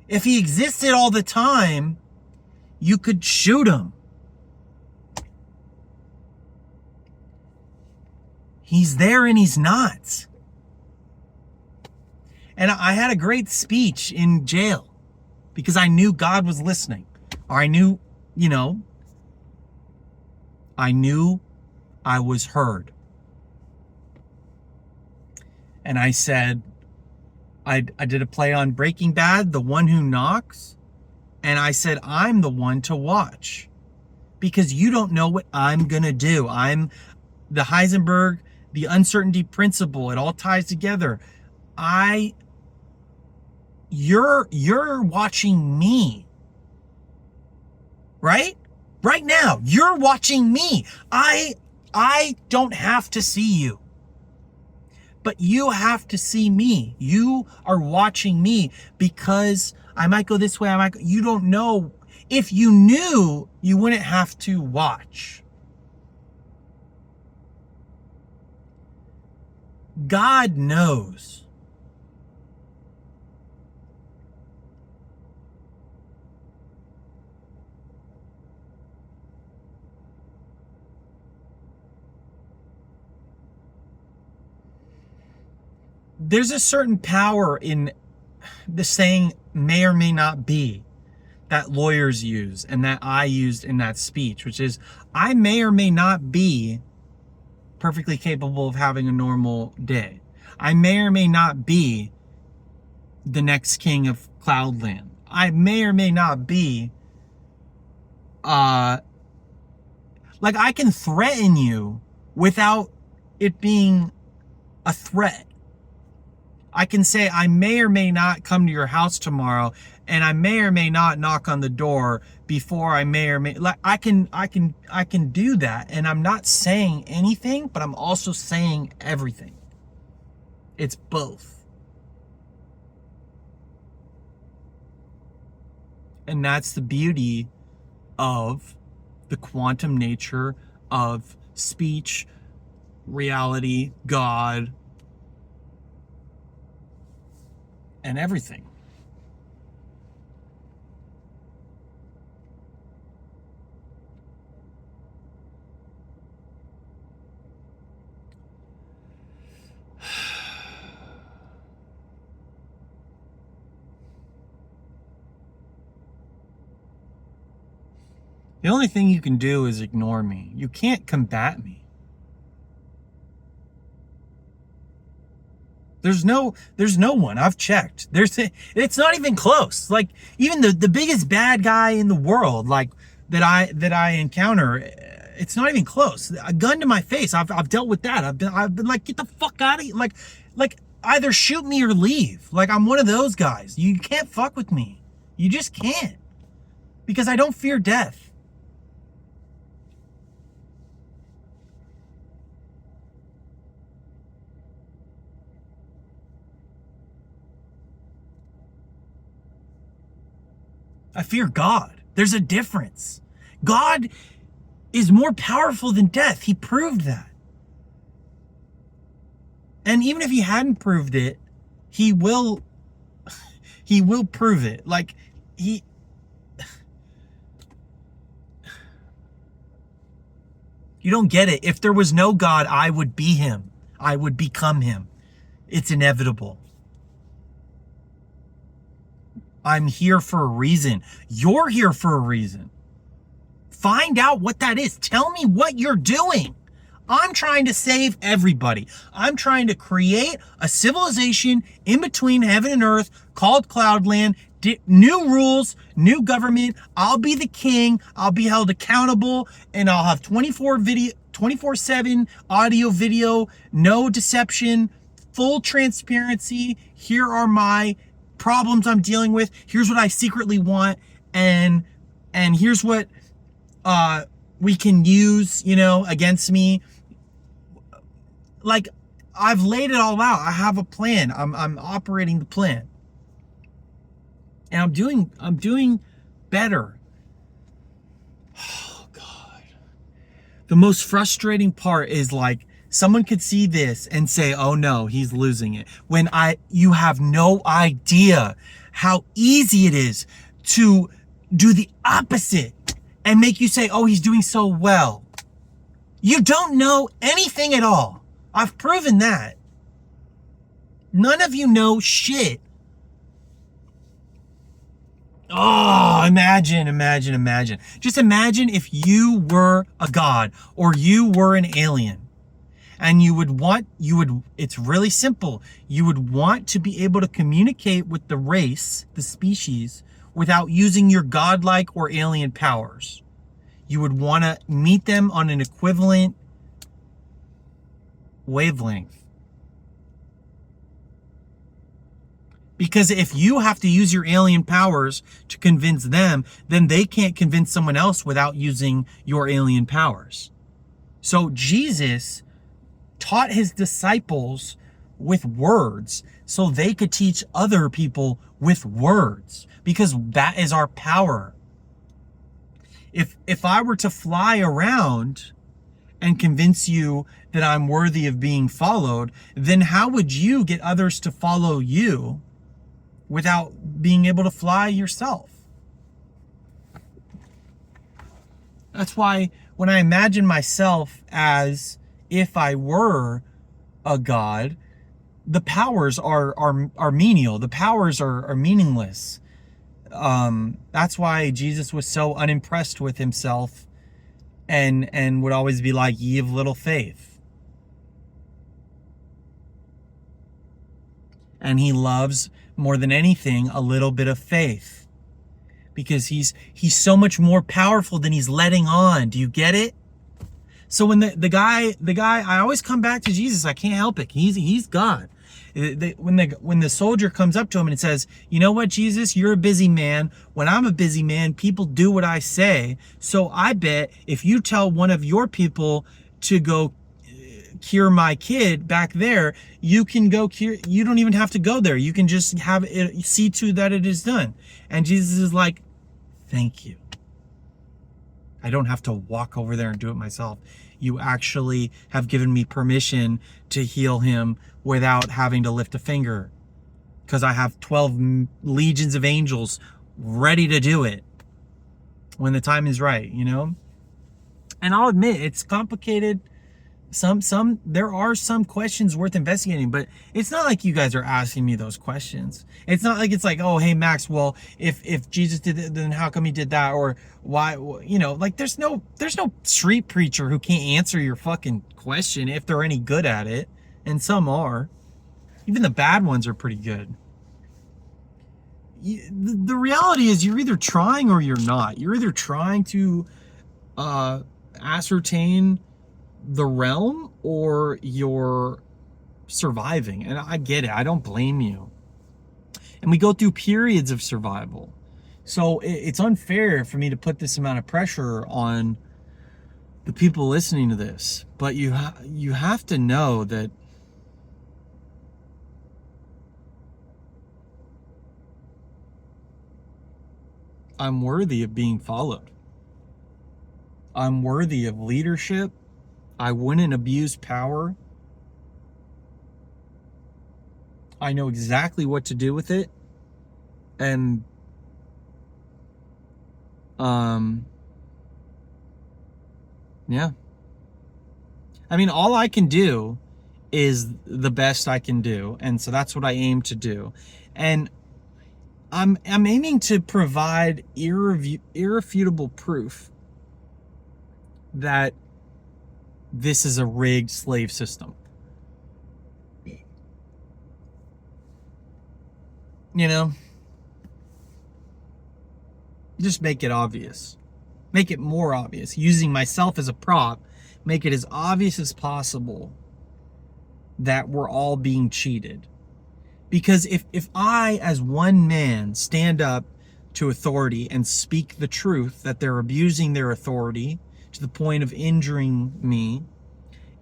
If he existed all the time, you could shoot him. He's there and he's not. And I had a great speech in jail because I knew God was listening. Or I knew, I knew I was heard. And I said, I did a play on Breaking Bad, The One Who Knocks. And I said, I'm the one to watch because you don't know what I'm going to do. I'm the Heisenberg, the uncertainty principle. It all ties together. You're watching me, right? Right now, you're watching me. I don't have to see you, but you have to see me. You are watching me because I might go this way. You don't know. If you knew, you wouldn't have to watch. God knows. There's a certain power in the saying may or may not be that lawyers use and that I used in that speech, which is I may or may not be perfectly capable of having a normal day. I may or may not be the next king of Cloudland. I may or may not be like I can threaten you without it being a threat. I can say I may or may not come to your house tomorrow, and I may or may not knock on the door before I may or may like I can do that, and I'm not saying anything, but I'm also saying everything. It's both. And that's the beauty of the quantum nature of speech, reality, God, and everything. The only thing you can do is ignore me. You can't combat me. There's no one. I've checked. It's not even close. Like even the biggest bad guy in the world, like that I encounter, it's not even close. A gun to my face. I've dealt with that. I've been like, get the fuck out of here. Like either shoot me or leave. Like I'm one of those guys. You can't fuck with me. You just can't. Because I don't fear death. I fear God. There's a difference. God is more powerful than death. He proved that. And even if he hadn't proved it, he will prove it. Like you don't get it. If there was no God, I would be him. I would become him. It's inevitable. I'm here for a reason. You're here for a reason. Find out what that is. Tell me what you're doing. I'm trying to save everybody. I'm trying to create a civilization in between heaven and earth called Cloudland. New rules, new government. I'll be the king. I'll be held accountable, and I'll have 24/7 audio, video, no deception, full transparency. Here are my problems I'm dealing with. Here's what I secretly want, and here's what we can use, against me. Like I've laid it all out. I have a plan. I'm operating the plan, and I'm doing better. Oh God, the most frustrating part is like someone could see this and say, oh no, he's losing it. When you have no idea how easy it is to do the opposite and make you say, oh, he's doing so well. You don't know anything at all. I've proven that. None of you know shit. Oh, imagine. Just imagine if you were a god or you were an alien. And it's really simple. You would want to be able to communicate with the race, the species, without using your godlike or alien powers. You would want to meet them on an equivalent wavelength. Because if you have to use your alien powers to convince them, then they can't convince someone else without using your alien powers. So Jesus taught his disciples with words so they could teach other people with words, because that is our power. If I were to fly around and convince you that I'm worthy of being followed, then how would you get others to follow you without being able to fly yourself? That's why when I imagine myself as if I were a god, the powers are menial. The powers are meaningless. That's why Jesus was so unimpressed with himself and would always be like, ye of little faith. And he loves, more than anything, a little bit of faith, because he's so much more powerful than he's letting on. Do you get it? So when the guy, I always come back to Jesus. I can't help it. He's God. When the soldier comes up to him and says, you know what, Jesus, you're a busy man. When I'm a busy man, people do what I say. So I bet if you tell one of your people to go cure my kid back there, you can go cure. You don't even have to go there. You can just have it, see to that it is done. And Jesus is like, thank you. I don't have to walk over there and do it myself. You actually have given me permission to heal him without having to lift a finger, because I have 12 legions of angels ready to do it when the time is right, you know? And I'll admit, it's complicated. There are some questions worth investigating, but it's not like you guys are asking me those questions. It's not like it's like, oh, hey, Max, well, if Jesus did it, then how come he did that? Or why, you know, like there's no street preacher who can't answer your fucking question if they're any good at it. And some are. Even the bad ones are pretty good. The reality is you're either trying or you're not. You're either trying to ascertain the realm or you're surviving. And I get it. I don't blame you. And we go through periods of survival. So it's unfair for me to put this amount of pressure on the people listening to this. But you have to know that I'm worthy of being followed. I'm worthy of leadership. I wouldn't abuse power. I know exactly what to do with it. And yeah. I mean, all I can do is the best I can do. And so that's what I aim to do. And I'm aiming to provide irrefutable proof that this is a rigged slave system. You know? Just make it obvious. Make it more obvious. Using myself as a prop, make it as obvious as possible that we're all being cheated. Because if I, as one man, stand up to authority and speak the truth that they're abusing their authority to the point of injuring me,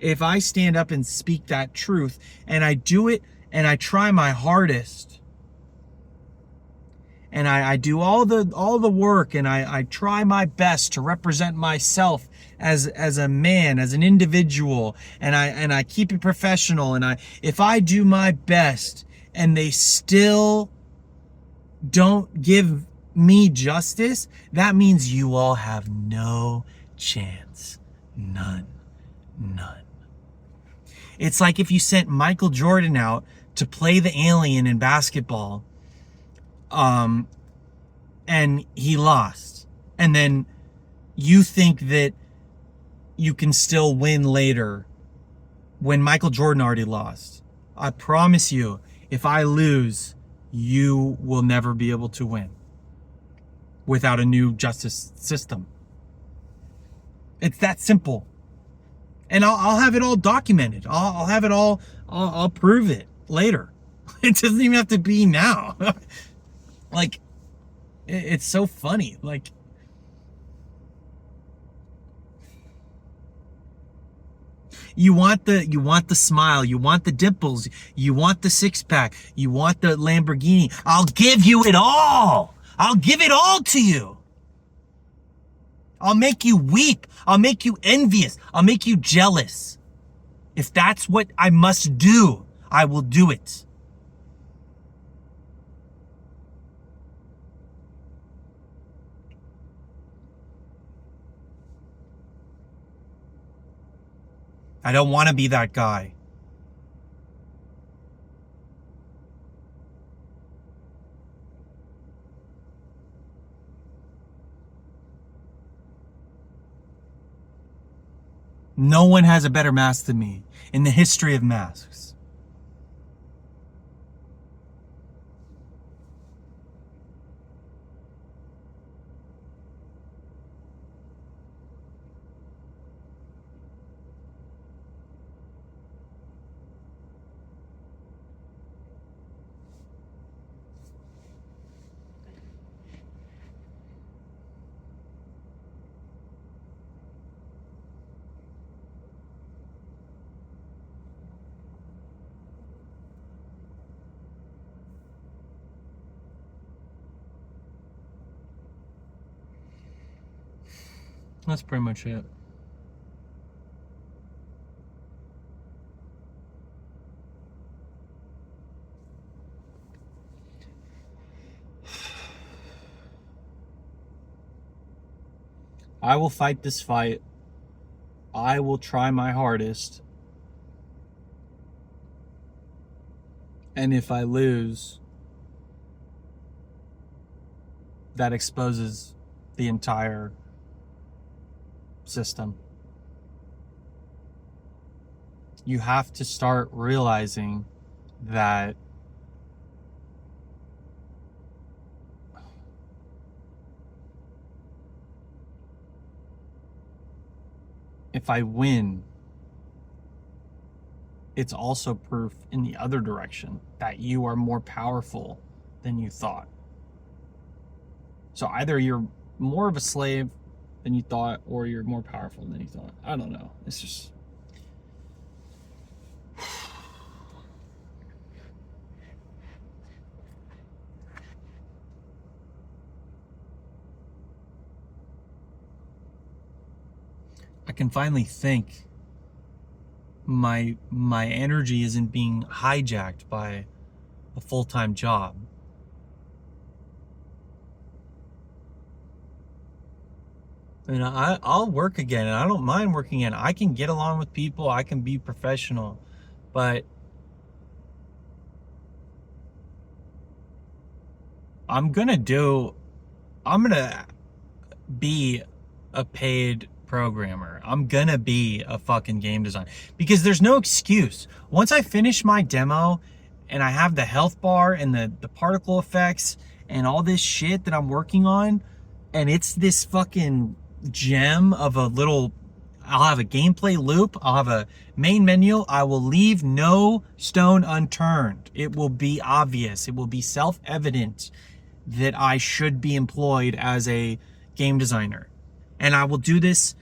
if I stand up and speak that truth and I do it and I try my hardest and I do all the work and I try my best to represent myself as a man, as an individual, and I keep it professional, and if I do my best and they still don't give me justice, that means you all have no chance. None. It's like if you sent Michael Jordan out to play the alien in basketball, and he lost. And then you think that you can still win later when Michael Jordan already lost. I promise you, if I lose, you will never be able to win without a new justice system. It's that simple. And I'll have it all documented. I'll have it all, I'll prove it later. It doesn't even have to be now. Like, it's so funny. Like, you want the smile, you want the dimples, you want the six pack, you want the Lamborghini. I'll give you it all. I'll give it all to you. I'll make you weep. I'll make you envious. I'll make you jealous. If that's what I must do, I will do it. I don't want to be that guy. No one has a better mask than me in the history of masks. That's pretty much it. I will fight this fight. I will try my hardest. And if I lose, that exposes the entire system. You have to start realizing that if I win, it's also proof in the other direction that you are more powerful than you thought. So either you're more of a slave than you thought, or you're more powerful than you thought. I don't know. It's just... I can finally think my energy isn't being hijacked by a full-time job. And I'll work again, and I don't mind working again. I can get along with people. I can be professional, but I'm gonna be a paid programmer. I'm gonna be a fucking game designer, because there's no excuse. Once I finish my demo and I have the health bar and the particle effects and all this shit that I'm working on, and it's this fucking gem of a little... I'll have a gameplay loop, I'll have a main menu, I will leave no stone unturned. It will be obvious, it will be self-evident that I should be employed as a game designer. And I will do this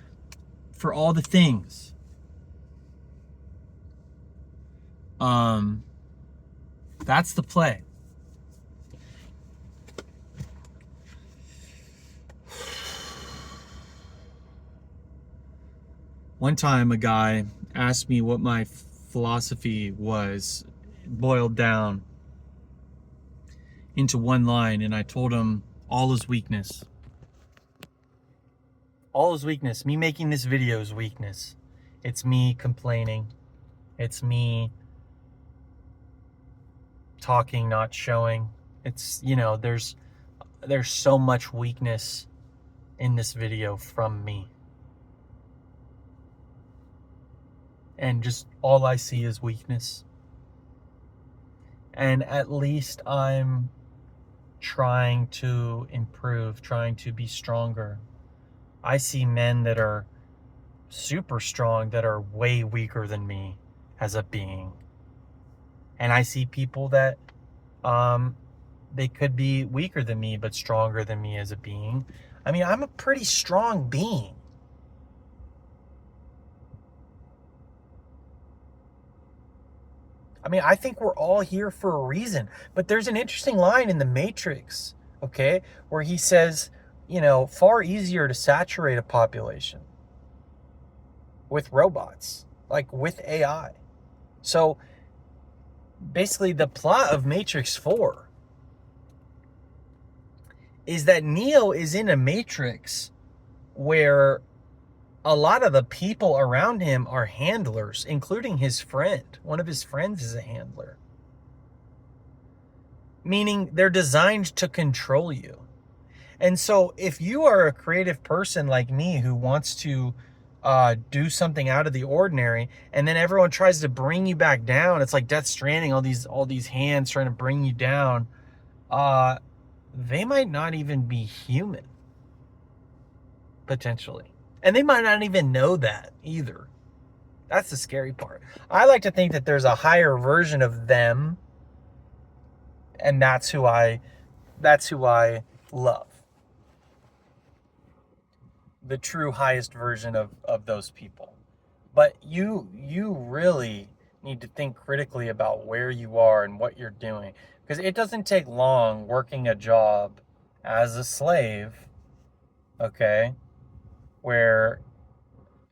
for all the things. That's the play. One time a guy asked me what my philosophy was, boiled down into one line, and I told him all is weakness. All is weakness. Me making this video is weakness. It's me complaining. It's me talking, not showing. It's, there's so much weakness in this video from me. And just all I see is weakness. And at least I'm trying to improve, trying to be stronger. I see men that are super strong that are way weaker than me as a being. And I see people that they could be weaker than me but stronger than me as a being. I mean, I'm a pretty strong being. I mean, I think we're all here for a reason. But there's an interesting line in The Matrix, okay, where he says, far easier to saturate a population with robots, like with AI. So basically the plot of Matrix 4 is that Neo is in a matrix where a lot of the people around him are handlers, including his friend. One of his friends is a handler. Meaning they're designed to control you. And so if you are a creative person like me who wants to do something out of the ordinary, and then everyone tries to bring you back down, it's like Death Stranding, all these hands trying to bring you down, they might not even be human, potentially. And they might not even know that either. That's the scary part. I like to think that there's a higher version of them, and that's who I love. The true highest version of those people. But you really need to think critically about where you are and what you're doing. Because it doesn't take long working a job as a slave, okay, where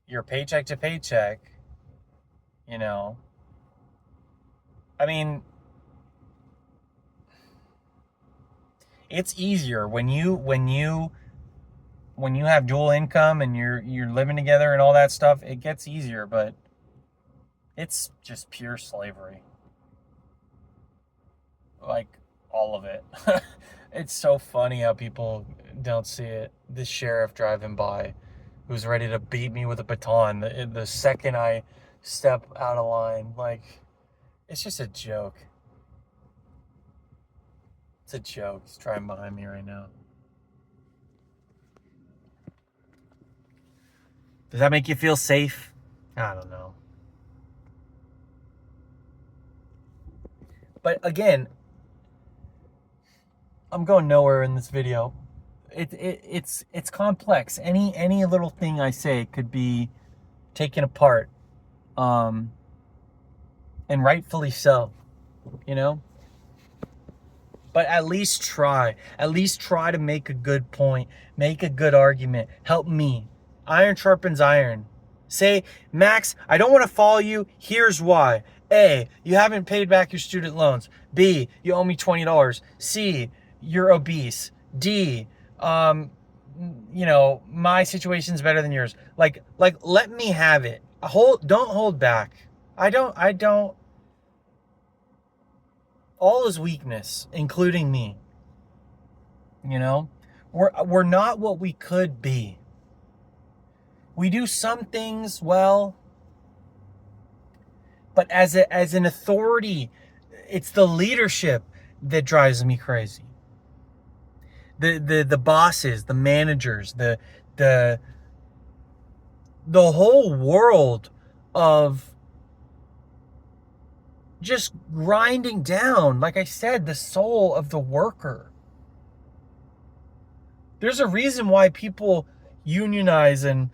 you're paycheck to paycheck, I mean, it's easier when you have dual income and you're living together and all that stuff. It gets easier, but it's just pure slavery, like all of it. It's so funny how people don't see it. This sheriff driving by who's ready to beat me with a baton the second I step out of line. Like, it's just a joke. It's a joke. He's driving behind me right now. Does that make you feel safe? I don't know. But again, I'm going nowhere in this video. It's complex. Any little thing I say could be taken apart, and rightfully so, But at least try. At least try to make a good point, make a good argument. Help me. Iron sharpens iron. Say, Max, I don't want to follow you. Here's why. A, you haven't paid back your student loans. B, you owe me $20. C, you're obese. D, my situation's better than yours. Like, let me have it. Don't hold back. I don't. All is weakness, including me. We're not what we could be. We do some things well, but as an authority, it's the leadership that drives me crazy. The bosses, the managers, the whole world of just grinding down, like I said, the soul of the worker. There's a reason why people unionize and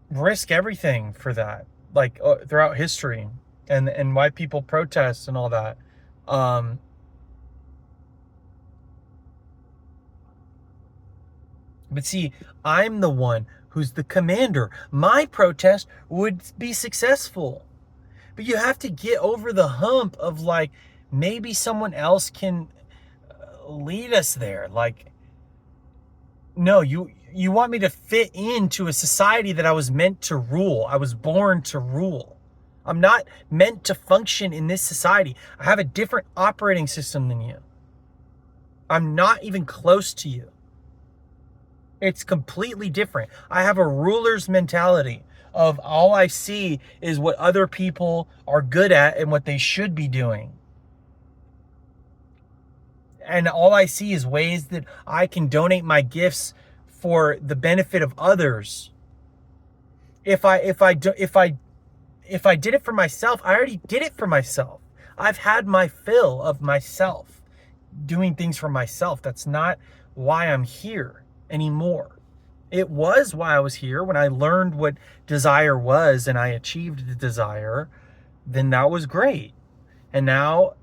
risk everything for that, like throughout history, and why people protest and all that. But see, I'm the one who's the commander. My protest would be successful. But you have to get over the hump of like, maybe someone else can lead us there. Like, no, you want me to fit into a society that I was meant to rule. I was born to rule. I'm not meant to function in this society. I have a different operating system than you. I'm not even close to you. It's completely different. I have a ruler's mentality of all I see is what other people are good at and what they should be doing. And all I see is ways that I can donate my gifts for the benefit of others. If I did it for myself, I already did it for myself. I've had my fill of myself, doing things for myself. That's not why I'm here anymore. It was why I was here. When I learned what desire was and I achieved the desire, then that was great. And now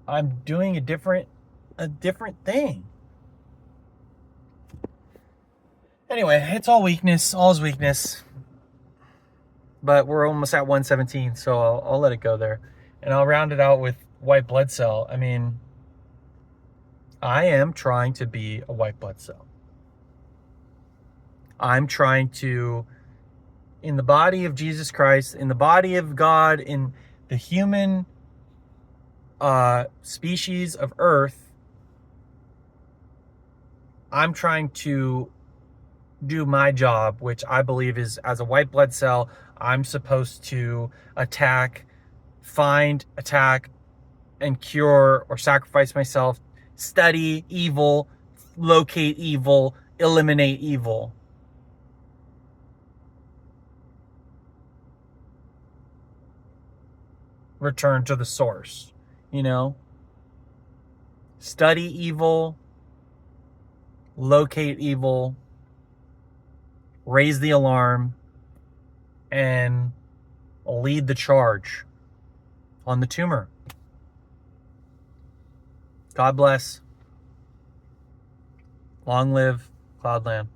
I'm doing a different thing. Anyway, it's all weakness. All is weakness. But we're almost at 117, so I'll let it go there. And I'll round it out with white blood cell. I mean, I am trying to be a white blood cell. I'm trying to, in the body of Jesus Christ, in the body of God, in the human species of Earth, I'm trying to do my job, which I believe is, as a white blood cell, I'm supposed to find, attack, and cure or sacrifice myself, study evil, locate evil, eliminate evil. Return to the source, Study evil, locate evil, raise the alarm, and lead the charge on the tumor. God bless. Long live Cloudland.